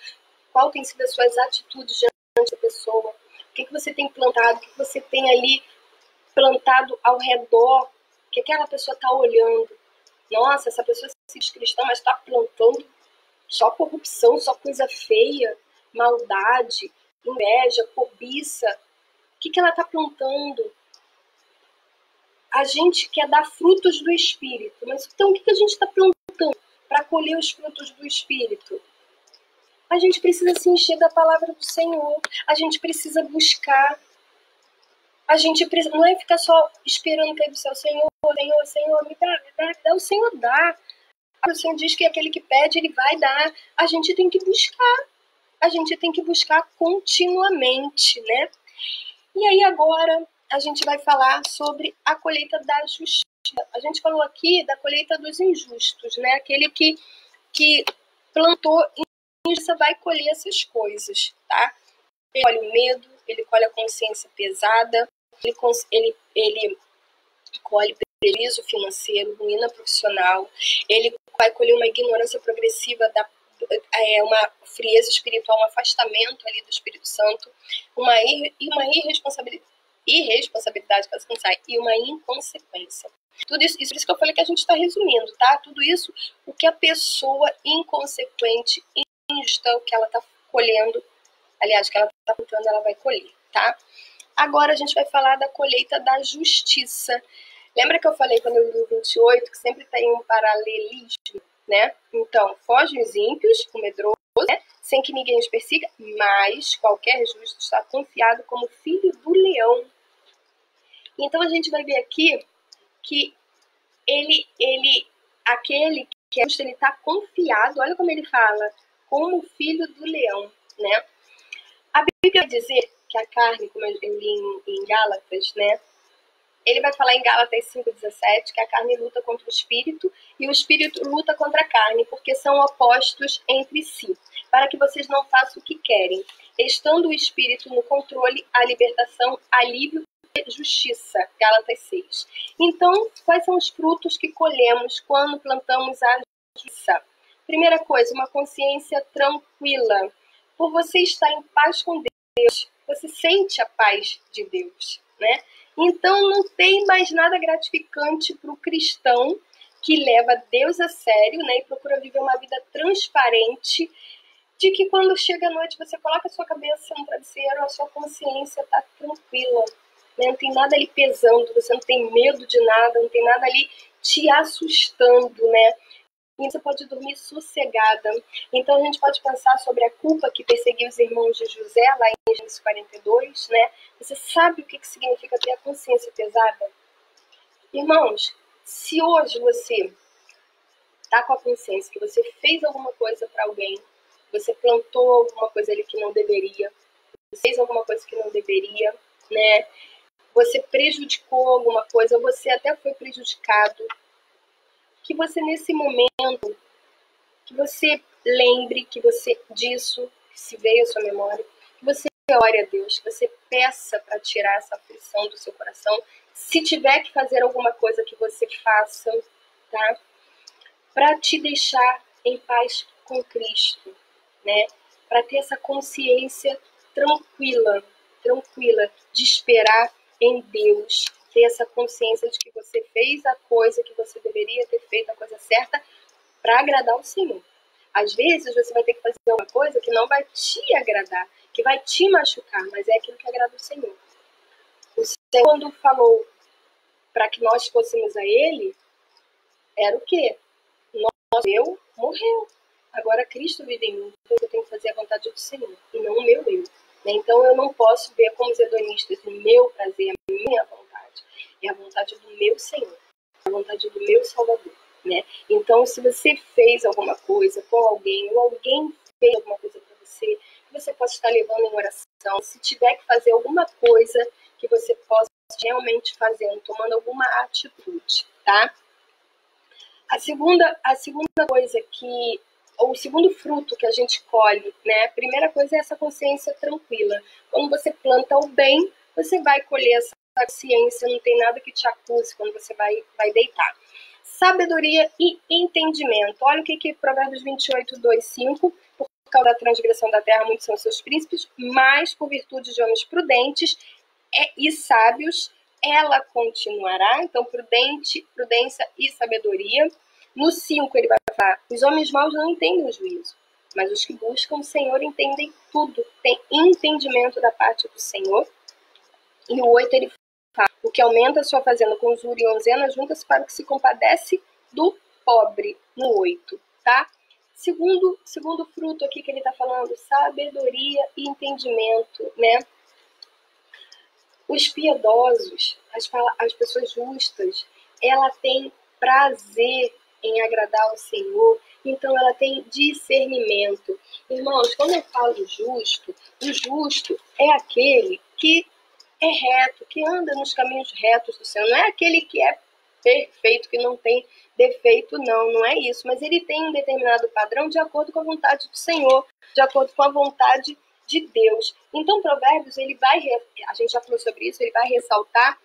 qual tem sido as suas atitudes diante da pessoa, o que você tem plantado, o que você tem ali plantado ao redor, que aquela pessoa está olhando. Nossa, essa pessoa se diz cristã, mas está plantando só corrupção, só coisa feia, maldade, inveja, cobiça. O que ela está plantando? A gente quer dar frutos do Espírito, mas então o que a gente está plantando para colher os frutos do Espírito? A gente precisa se encher da palavra do Senhor, a gente precisa buscar, a gente precisa, não é ficar só esperando cair do céu, Senhor, me dá, o Senhor dá. O Senhor diz que aquele que pede, Ele vai dar. A gente tem que buscar continuamente, né? E aí agora a gente vai falar sobre a colheita da justiça. A gente falou aqui da colheita dos injustos, né? Aquele que plantou injustiça vai colher essas coisas, tá? Ele colhe o medo, ele colhe a consciência pesada, ele colhe prejuízo financeiro, ruína profissional, ele vai colher uma ignorância progressiva, uma frieza espiritual, um afastamento ali do Espírito Santo, uma irresponsabilidade que não sai, e uma inconsequência. Tudo isso que eu falei que a gente está resumindo, tá? Tudo isso, o que a pessoa inconsequente, injusta, o que ela está colhendo, aliás, o que ela está plantando, ela vai colher, tá? Agora a gente vai falar da colheita da justiça. Lembra que eu falei quando eu li o 28 que sempre tem um paralelismo, né? Então, fogem os ímpios, o medroso, né? Sem que ninguém os persiga, mas qualquer justo está confiado como filho do leão. Então a gente vai ver aqui que aquele que é justo, ele está confiado, olha como ele fala, como filho do leão, né? A Bíblia vai dizer que a carne, como eu li em Gálatas, né? Ele vai falar em Gálatas 5,17 que a carne luta contra o espírito e o espírito luta contra a carne, porque são opostos entre si, para que vocês não façam o que querem. Estando o espírito no controle, a libertação, alívio e justiça. Gálatas 6. Então, quais são os frutos que colhemos quando plantamos a justiça? Primeira coisa, uma consciência tranquila. Por você estar em paz com Deus, você sente a paz de Deus, né? Então, não tem mais nada gratificante para o cristão que leva Deus a sério, né, e procura viver uma vida transparente, de que quando chega a noite você coloca a sua cabeça no travesseiro, a sua consciência está tranquila, né? Não tem nada ali pesando, você não tem medo de nada, não tem nada ali te assustando, né? E você pode dormir sossegada. Então a gente pode pensar sobre a culpa que perseguiu os irmãos de José, lá em Gênesis 42, né? Você sabe o que significa ter a consciência pesada? Irmãos, se hoje você está com a consciência que você fez alguma coisa para alguém, você plantou alguma coisa ali que não deveria, você fez alguma coisa que não deveria, né? Você prejudicou alguma coisa, você até foi prejudicado, que você nesse momento, que você lembre que você disso, que se veio à sua memória, que você ore a Deus, que você peça para tirar essa aflição do seu coração. Se tiver que fazer alguma coisa, que você faça, tá? Para te deixar em paz com Cristo, né? Para ter essa consciência tranquila de esperar em Deus, ter essa consciência de que você fez a coisa que você deveria ter feito, a coisa certa, para agradar o Senhor. Às vezes você vai ter que fazer uma coisa que não vai te agradar, que vai te machucar, mas é aquilo que agrada o Senhor. O Senhor, quando falou para que nós fôssemos a Ele, era o quê? Eu morreu. Agora Cristo vive em mim, então eu tenho que fazer a vontade do Senhor, e não o meu eu. Então eu não posso ver como os hedonistas o meu prazer, a minha vontade. É a vontade do meu Senhor, a vontade do meu Salvador, né? Então, se você fez alguma coisa com alguém, ou alguém fez alguma coisa para você, que você possa estar levando em oração, se tiver que fazer alguma coisa, que você possa realmente fazer, tomando alguma atitude, tá? A segunda coisa que, ou o segundo fruto que a gente colhe, né? A primeira coisa é essa consciência tranquila. Quando você planta o bem, você vai colher essa consciência, não tem nada que te acuse quando você vai deitar. Sabedoria e entendimento. Olha o que Provérbios 28, 2, 5. Por causa da transgressão da terra, muitos são seus príncipes, mas por virtude de homens prudentes e sábios, ela continuará. Então, prudência e sabedoria. No 5 ele vai falar, os homens maus não entendem o juízo, mas os que buscam o Senhor entendem tudo, tem entendimento da parte do Senhor. E o 8 ele fala, o que aumenta a sua fazenda com usura e onzena, junta-se para o que se compadece do pobre, no 8, tá? Segundo fruto aqui que ele está falando, sabedoria e entendimento, né? Os piedosos, as pessoas justas, ela tem prazer em agradar ao Senhor, então ela tem discernimento. Irmãos, quando eu falo justo, o justo é aquele que é reto, que anda nos caminhos retos do Senhor. Não é aquele que é perfeito, que não tem defeito, não é isso. Mas ele tem um determinado padrão de acordo com a vontade do Senhor, de acordo com a vontade de Deus. Então, Provérbios, a gente já falou sobre isso, ele vai ressaltar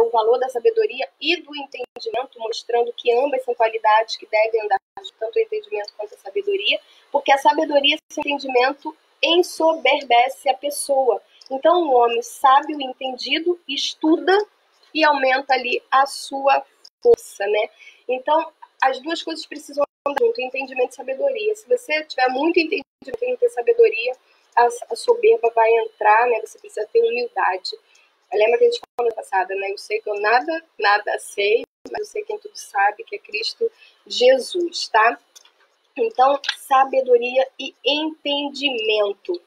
o valor da sabedoria e do entendimento, mostrando que ambas são qualidades que devem andar, tanto o entendimento quanto a sabedoria, porque a sabedoria sem entendimento ensoberbece a pessoa. Então, o homem sábio e entendido estuda e aumenta ali a sua força, né? Então, as duas coisas precisam andar junto, entendimento e sabedoria. Se você tiver muito entendimento e não ter sabedoria, a soberba vai entrar, né? Você precisa ter humildade. Lembra que a gente falou na passada, né? Eu sei que eu nada sei, mas eu sei quem tudo sabe, que é Cristo Jesus, tá? Então, sabedoria e entendimento.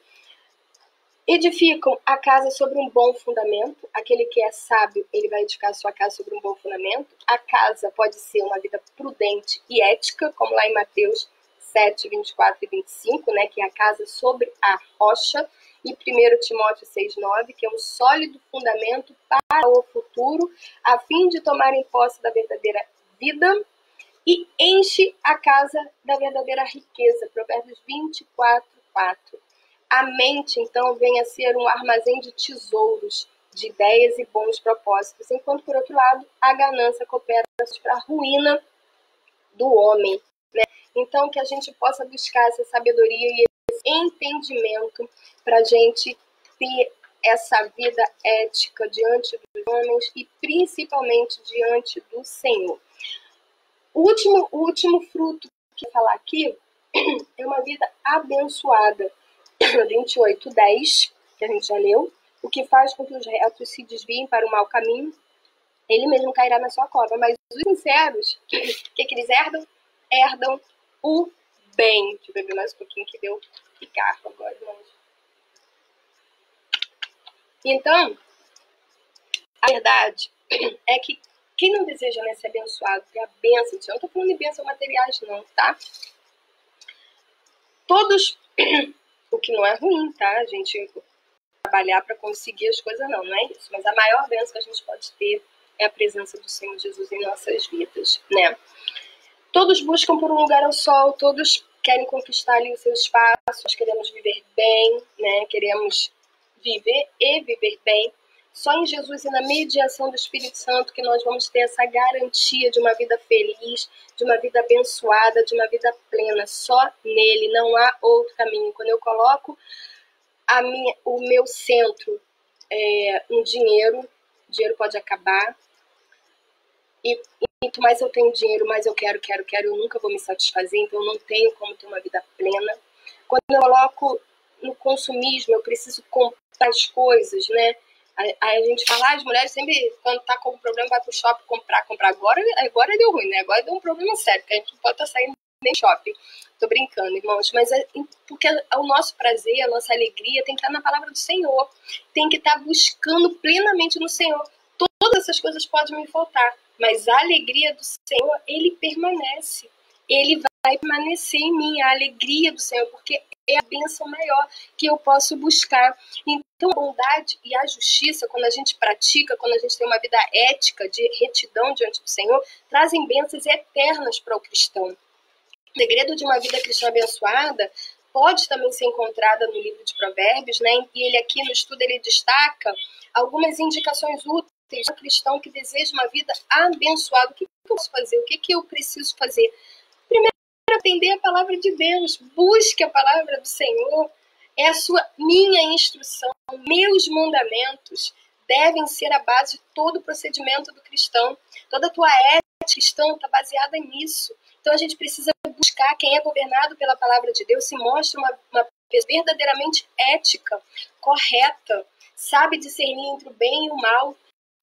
Edificam a casa sobre um bom fundamento. Aquele que é sábio, ele vai edificar a sua casa sobre um bom fundamento. A casa pode ser uma vida prudente e ética, como lá em Mateus 7, 24 e 25, né, que é a casa sobre a rocha. e 1 Timóteo 6,9, que é um sólido fundamento para o futuro, a fim de tomarem posse da verdadeira vida e enche a casa da verdadeira riqueza. Provérbios 24:4. A mente, então, vem a ser um armazém de tesouros, de ideias e bons propósitos, enquanto, por outro lado, a ganância coopera para a ruína do homem, né? Então, que a gente possa buscar essa sabedoria e esse entendimento para a gente ter essa vida ética diante dos homens e principalmente diante do Senhor. O último fruto que eu vou falar aqui é uma vida abençoada. 28:10, que a gente já leu. O que faz com que os retos se desviem para o mau caminho, ele mesmo cairá na sua cova. Mas os sinceros, o que eles herdam? Herdam o bem. Deixa eu beber mais um pouquinho que deu picarro agora. Então, a verdade é que quem não deseja, né, ser abençoado, ter a bênção, eu não estou falando de bênção materiais não, tá? Todos, o que não é ruim, tá? A gente trabalhar para conseguir as coisas, não é isso. Mas a maior bênção que a gente pode ter é a presença do Senhor Jesus em nossas vidas, né? Todos buscam por um lugar ao sol, todos querem conquistar ali o seu espaço, nós queremos viver bem, né? Queremos viver e viver bem. Só em Jesus e na mediação do Espírito Santo que nós vamos ter essa garantia de uma vida feliz, de uma vida abençoada, de uma vida plena. Só nele, não há outro caminho. Quando eu coloco o meu centro em dinheiro, o dinheiro pode acabar. E quanto mais eu tenho dinheiro, mais eu quero, eu nunca vou me satisfazer, então eu não tenho como ter uma vida plena. Quando eu coloco no consumismo, eu preciso comprar as coisas, né? Aí a gente fala, as mulheres sempre, quando tá com um problema, vai pro shopping comprar. Agora deu ruim, né? Agora deu um problema sério, porque a gente não pode estar saindo nem shopping. Tô brincando, irmãos, mas porque o nosso prazer, a nossa alegria tem que estar na palavra do Senhor. Tem que estar buscando plenamente no Senhor. Todas essas coisas podem me faltar, mas a alegria do Senhor, ele permanece. Ele vai permanecer em mim, a alegria do Senhor, porque é a bênção maior que eu posso buscar. Então, a bondade e a justiça, quando a gente pratica, quando a gente tem uma vida ética, de retidão diante do Senhor, trazem bênçãos eternas para o cristão. O segredo de uma vida cristã abençoada pode também ser encontrada no livro de Provérbios, né? E ele aqui no estudo ele destaca algumas indicações úteis para o cristão que deseja uma vida abençoada. O que eu posso fazer? O que eu preciso fazer? Primeiro, atender a palavra de Deus. Busque a palavra do Senhor. É a minha instrução. Meus mandamentos devem ser a base de todo o procedimento do cristão. Toda a tua ética cristã está baseada nisso. Então a gente precisa buscar quem é governado pela palavra de Deus, se mostra uma pessoa verdadeiramente ética, correta, sabe discernir entre o bem e o mal.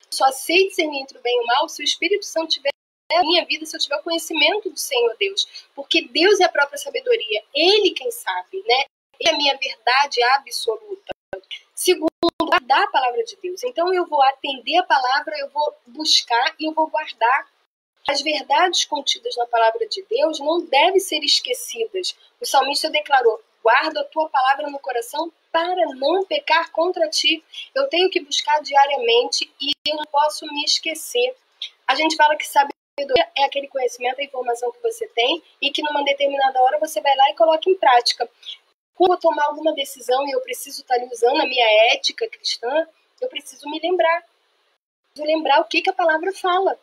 Só sei discernir entre o bem e o mal se o Espírito Santo tiver na minha vida, se eu tiver o conhecimento do Senhor Deus. Porque Deus é a própria sabedoria. Ele quem sabe, né? Ele é a minha verdade absoluta. Segundo, guardar a palavra de Deus. Então eu vou atender a palavra, eu vou buscar e eu vou guardar. As verdades contidas na palavra de Deus não devem ser esquecidas. O salmista declarou, guarda a tua palavra no coração para não pecar contra ti. Eu tenho que buscar diariamente e eu não posso me esquecer. A gente fala que sabedoria é aquele conhecimento, a informação que você tem e que numa determinada hora você vai lá e coloca em prática. Quando eu tomar alguma decisão e eu preciso estar ali usando a minha ética cristã, eu preciso me lembrar. Preciso lembrar o que a palavra fala.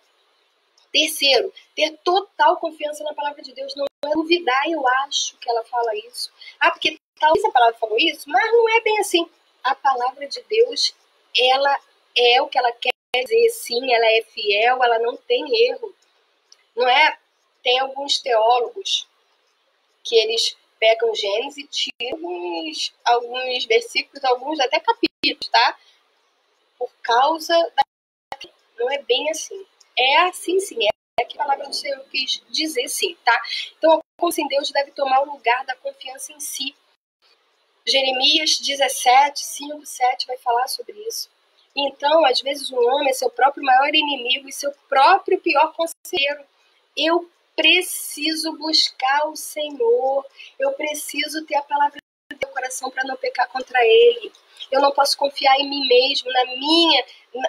Terceiro, ter total confiança na palavra de Deus. Não é duvidar, eu acho que ela fala isso. Porque talvez a palavra falou isso, mas não é bem assim. A palavra de Deus, ela é o que ela quer dizer, sim, ela é fiel, ela não tem erro. Não é? Tem alguns teólogos que eles pegam Gênesis e tiram alguns versículos, alguns até capítulos, tá? Por causa da... Não é bem assim. É assim sim, é que a palavra do Senhor quis dizer sim, tá? Então a confiança em Deus deve tomar o lugar da confiança em si. Jeremias 17, 5, 7 vai falar sobre isso. Então, às vezes, um homem é seu próprio maior inimigo e seu próprio pior conselheiro. Eu preciso buscar o Senhor, eu preciso ter a palavra de manter o coração para não pecar contra ele. Eu não posso confiar em mim mesmo,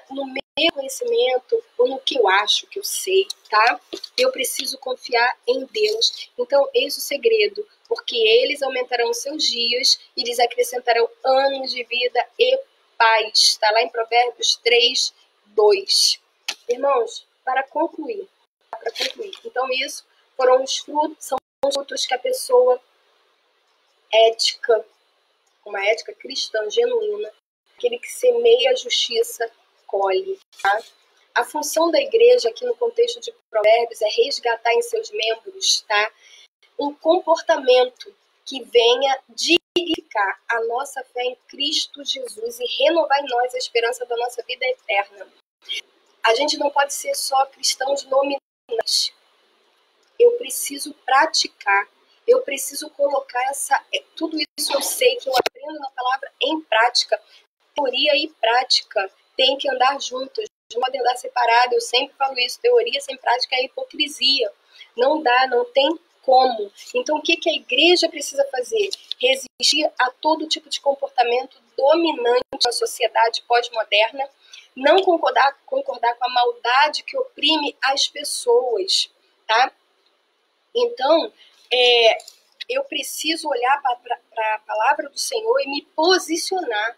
no meu conhecimento ou no que eu acho que eu sei, tá? Eu preciso confiar em Deus. Então, eis o segredo, porque eles aumentarão seus dias e lhes acrescentarão anos de vida e paz. Está lá em Provérbios 3, 2. Irmãos, para concluir. Então, isso foram os frutos, são os frutos que a pessoa ética, uma ética cristã genuína, aquele que semeia a justiça, colhe. Tá? A função da igreja, aqui no contexto de Provérbios, é resgatar em seus membros, tá, um comportamento que venha dignificar a nossa fé em Cristo Jesus e renovar em nós a esperança da nossa vida eterna. A gente não pode ser só cristãos nominais. Eu preciso praticar. Eu preciso colocar tudo isso eu sei, que eu aprendo na palavra, em prática. Teoria e prática têm que andar juntas, não podem andar separadas. Eu sempre falo isso, teoria sem prática é hipocrisia. Não dá, não tem como. Então, o que a igreja precisa fazer? Resistir a todo tipo de comportamento dominante da sociedade pós-moderna, não concordar com a maldade que oprime as pessoas, tá? Então, eu preciso olhar para a palavra do Senhor e me posicionar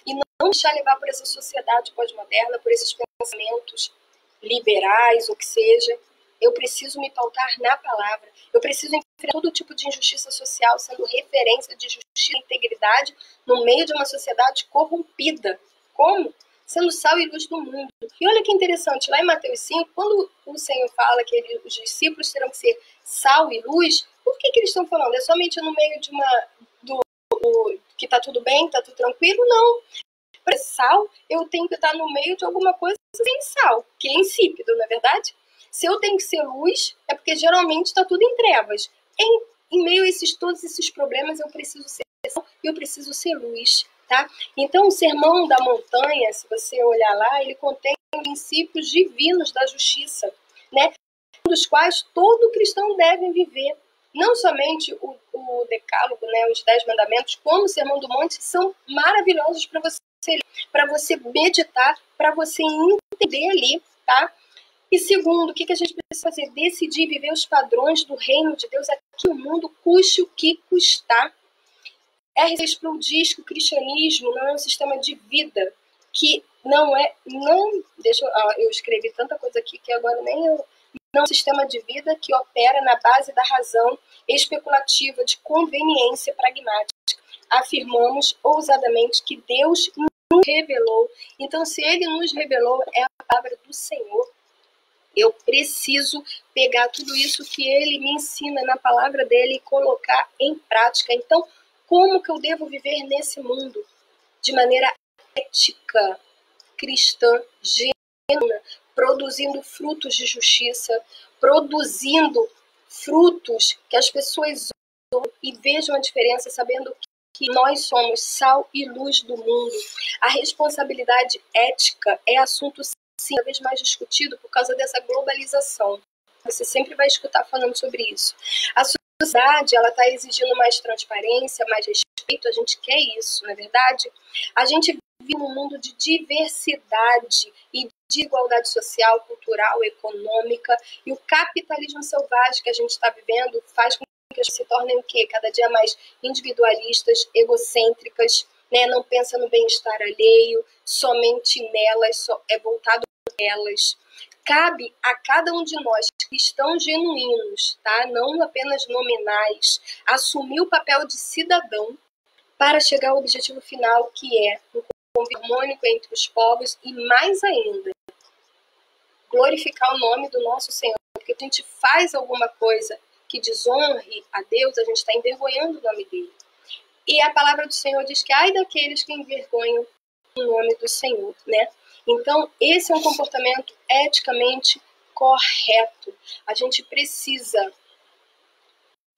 e não deixar levar por essa sociedade pós-moderna, por esses pensamentos liberais, ou que seja. Eu preciso me pautar na palavra. Eu preciso enfrentar todo tipo de injustiça social, sendo referência de justiça e integridade no meio de uma sociedade corrompida. Como? Sendo sal e luz do mundo. E olha que interessante, lá em Mateus 5, quando o Senhor fala que os discípulos terão que ser sal e luz, por que eles estão falando? É somente no meio de que está tudo bem, está tudo tranquilo? Não. Para sal, eu tenho que estar no meio de alguma coisa sem sal, que é insípido, não é verdade? Se eu tenho que ser luz, é porque geralmente está tudo em trevas. Em meio a todos esses problemas, eu preciso ser sal e eu preciso ser luz. Tá? Então, o Sermão da Montanha, se você olhar lá, ele contém princípios divinos da justiça, né? Dos quais todo cristão deve viver. Não somente o Decálogo, né, os 10 mandamentos, como o Sermão do Monte, são maravilhosos para você meditar, para você entender ali, tá? E segundo, o que a gente precisa fazer? Decidir viver os padrões do reino de Deus aqui no mundo, custe o que custar. R.C. Sproul diz que o cristianismo não é um sistema de vida, que eu escrevi tanta coisa aqui que agora nem eu... Não é um sistema de vida que opera na base da razão especulativa de conveniência pragmática. Afirmamos ousadamente que Deus nos revelou. Então, se Ele nos revelou, é a palavra do Senhor. Eu preciso pegar tudo isso que Ele me ensina na palavra dEle e colocar em prática. Então, como que eu devo viver nesse mundo? De maneira ética, cristã, genuína, produzindo frutos de justiça, produzindo frutos que as pessoas olhem e vejam a diferença, sabendo que nós somos sal e luz do mundo. A responsabilidade ética é assunto, sim, cada vez mais discutido por causa dessa globalização. Você sempre vai escutar falando sobre isso. A sociedade, ela está exigindo mais transparência, mais respeito, a gente quer isso, não é verdade? A gente vive num mundo de diversidade e de igualdade social, cultural, econômica, e o capitalismo selvagem que a gente está vivendo faz com que as pessoas se tornem o quê? Cada dia mais individualistas, egocêntricas, né? Não pensa no bem-estar alheio, somente nelas, é voltado para elas. Cabe a cada um de nós, cristãos genuínos, tá? Não apenas nominais, assumir o papel de cidadão para chegar ao objetivo final, que é um convívio harmônico entre os povos e, mais ainda, glorificar o nome do nosso Senhor. Porque se a gente faz alguma coisa que desonre a Deus, a gente está envergonhando o nome dele. E a palavra do Senhor diz que ai daqueles que envergonham o nome do Senhor, né? Então, esse é um comportamento eticamente correto. A gente precisa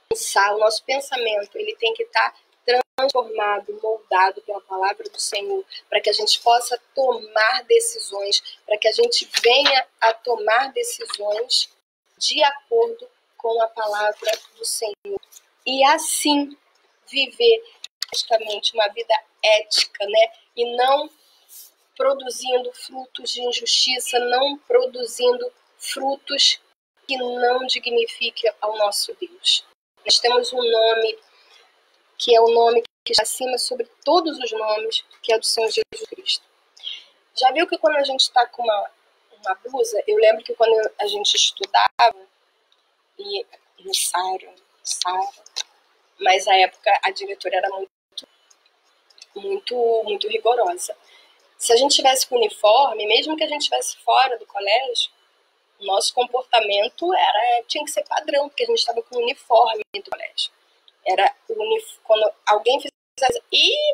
pensar, o nosso pensamento, ele tem que estar transformado, moldado pela palavra do Senhor, para que a gente possa tomar decisões, para que a gente venha a tomar decisões de acordo com a palavra do Senhor. E assim viver praticamente uma vida ética, né? E não produzindo frutos de injustiça, não produzindo frutos que não dignifiquem ao nosso Deus. Nós temos um nome que é o nome que está acima sobre todos os nomes, que é do Senhor Jesus Cristo. Já viu que quando a gente está com uma blusa, eu lembro que quando a gente estudava, e no Sara, mas na época a diretora era muito rigorosa. Se a gente tivesse com uniforme, mesmo que a gente estivesse fora do colégio, o nosso comportamento tinha que ser padrão, porque a gente estava com o uniforme do colégio. Era quando alguém fizesse,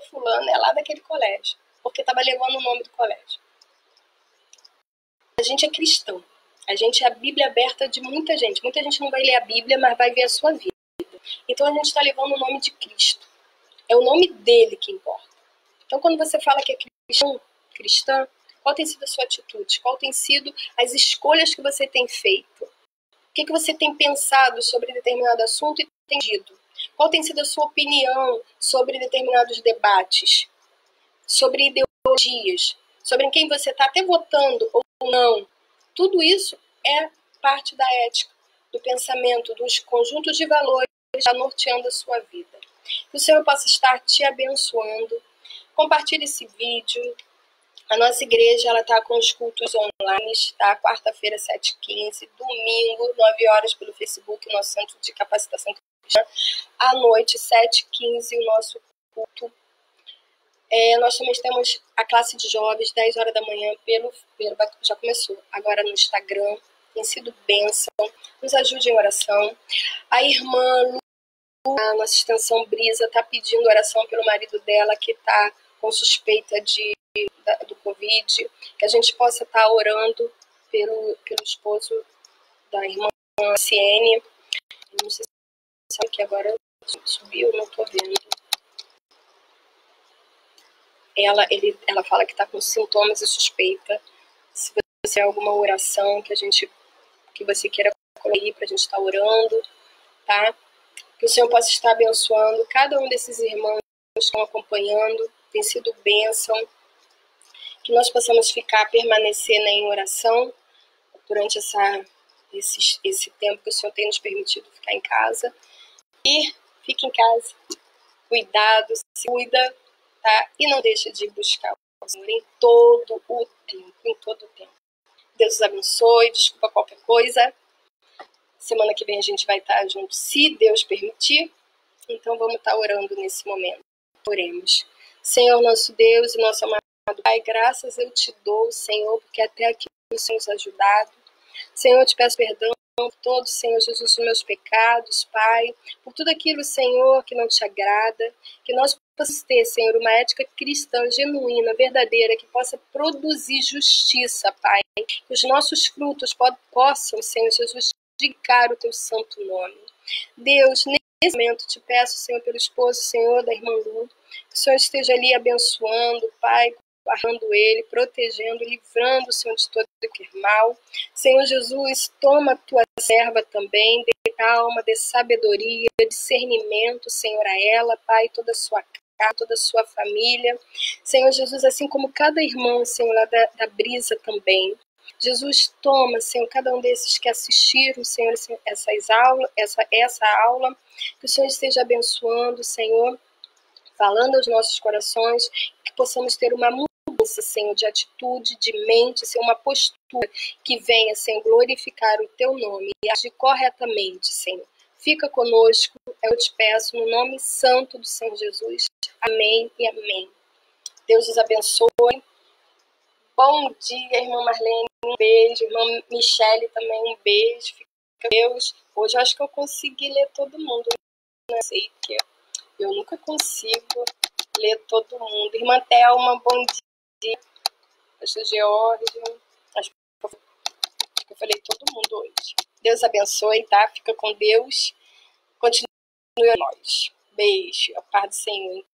fulano é lá daquele colégio, porque estava levando o nome do colégio. A gente é cristão. A gente é a Bíblia aberta de muita gente. Muita gente não vai ler a Bíblia, mas vai ver a sua vida. Então a gente está levando o nome de Cristo. É o nome dele que importa. Então quando você fala que é cristã, qual tem sido a sua atitude? Qual tem sido as escolhas que você tem feito? O que você tem pensado sobre determinado assunto e tem dito? Qual tem sido a sua opinião sobre determinados debates? Sobre ideologias? Sobre quem você está até votando ou não? Tudo isso é parte da ética, do pensamento, dos conjuntos de valores que está norteando a sua vida. Que o Senhor possa estar te abençoando. Compartilhe esse vídeo. A nossa igreja está com os cultos online, tá? Quarta-feira, 7h15, domingo, 9 horas pelo Facebook, nosso centro de capacitação cristã. À noite, 7h15, o nosso culto. Nós também temos a classe de jovens, 10 horas da manhã, já começou. Agora no Instagram, tem sido bênção. Nos ajude em oração. A irmã Lu, a nossa extensão Brisa, está pedindo oração pelo marido dela, que está com suspeita do Covid, que a gente possa estar orando pelo esposo da irmã Ciene. Não sei se sabe que agora subiu, não estou vendo. Ela fala que está com sintomas e suspeita. Se você tem alguma oração que você queira colocar aí para a gente estar orando, tá? Que o Senhor possa estar abençoando cada um desses irmãos que estão acompanhando, tem sido bênção. Que nós possamos permanecer em oração durante esse tempo que o Senhor tem nos permitido ficar em casa. E fique em casa, cuidado, se cuida, tá? E não deixe de buscar o Senhor em todo o tempo, Deus os abençoe, desculpa qualquer coisa. Semana que vem a gente vai estar junto, se Deus permitir. Então vamos estar orando nesse momento. Oremos. Senhor, nosso Deus e nosso amado Pai, graças eu te dou, Senhor, porque até aqui o Senhor nos ajudado. Senhor, eu te peço perdão por todos, Senhor Jesus, os meus pecados, Pai, por tudo aquilo, Senhor, que não te agrada, que nós possamos ter, Senhor, uma ética cristã genuína, verdadeira, que possa produzir justiça, Pai, que os nossos frutos possam, Senhor Jesus, dignificar o teu santo nome. Deus, nesse momento te peço, Senhor, pelo esposo, Senhor, da irmã Lu, que o Senhor esteja ali abençoando, Pai, guardando ele, protegendo, livrando o Senhor de todo mal. Senhor Jesus, toma a tua serva também, dê calma, dê sabedoria, discernimento, Senhor, a ela, Pai, toda a sua casa, toda a sua família. Senhor Jesus, assim como cada irmão, Senhor, lá da Brisa também. Jesus, toma, Senhor, cada um desses que assistiram, Senhor, essa aula, que o Senhor esteja abençoando, Senhor, falando aos nossos corações, que possamos ter uma mudança, Senhor, de atitude, de mente, Senhor, uma postura que venha, Senhor, glorificar o teu nome e agir corretamente, Senhor. Fica conosco, eu te peço, no nome santo do Senhor Jesus. Amém e amém. Deus os abençoe. Bom dia, irmã Marlene, um beijo. Irmã Michele também, um beijo. Fica com Deus. Hoje eu acho que eu consegui ler todo mundo. Não sei, porque eu nunca consigo ler todo mundo. Irmã Thelma, bom dia. Pastor George. Acho que eu falei todo mundo hoje. Deus abençoe, tá? Fica com Deus. Continue a nós. Beijo. A paz do Senhor.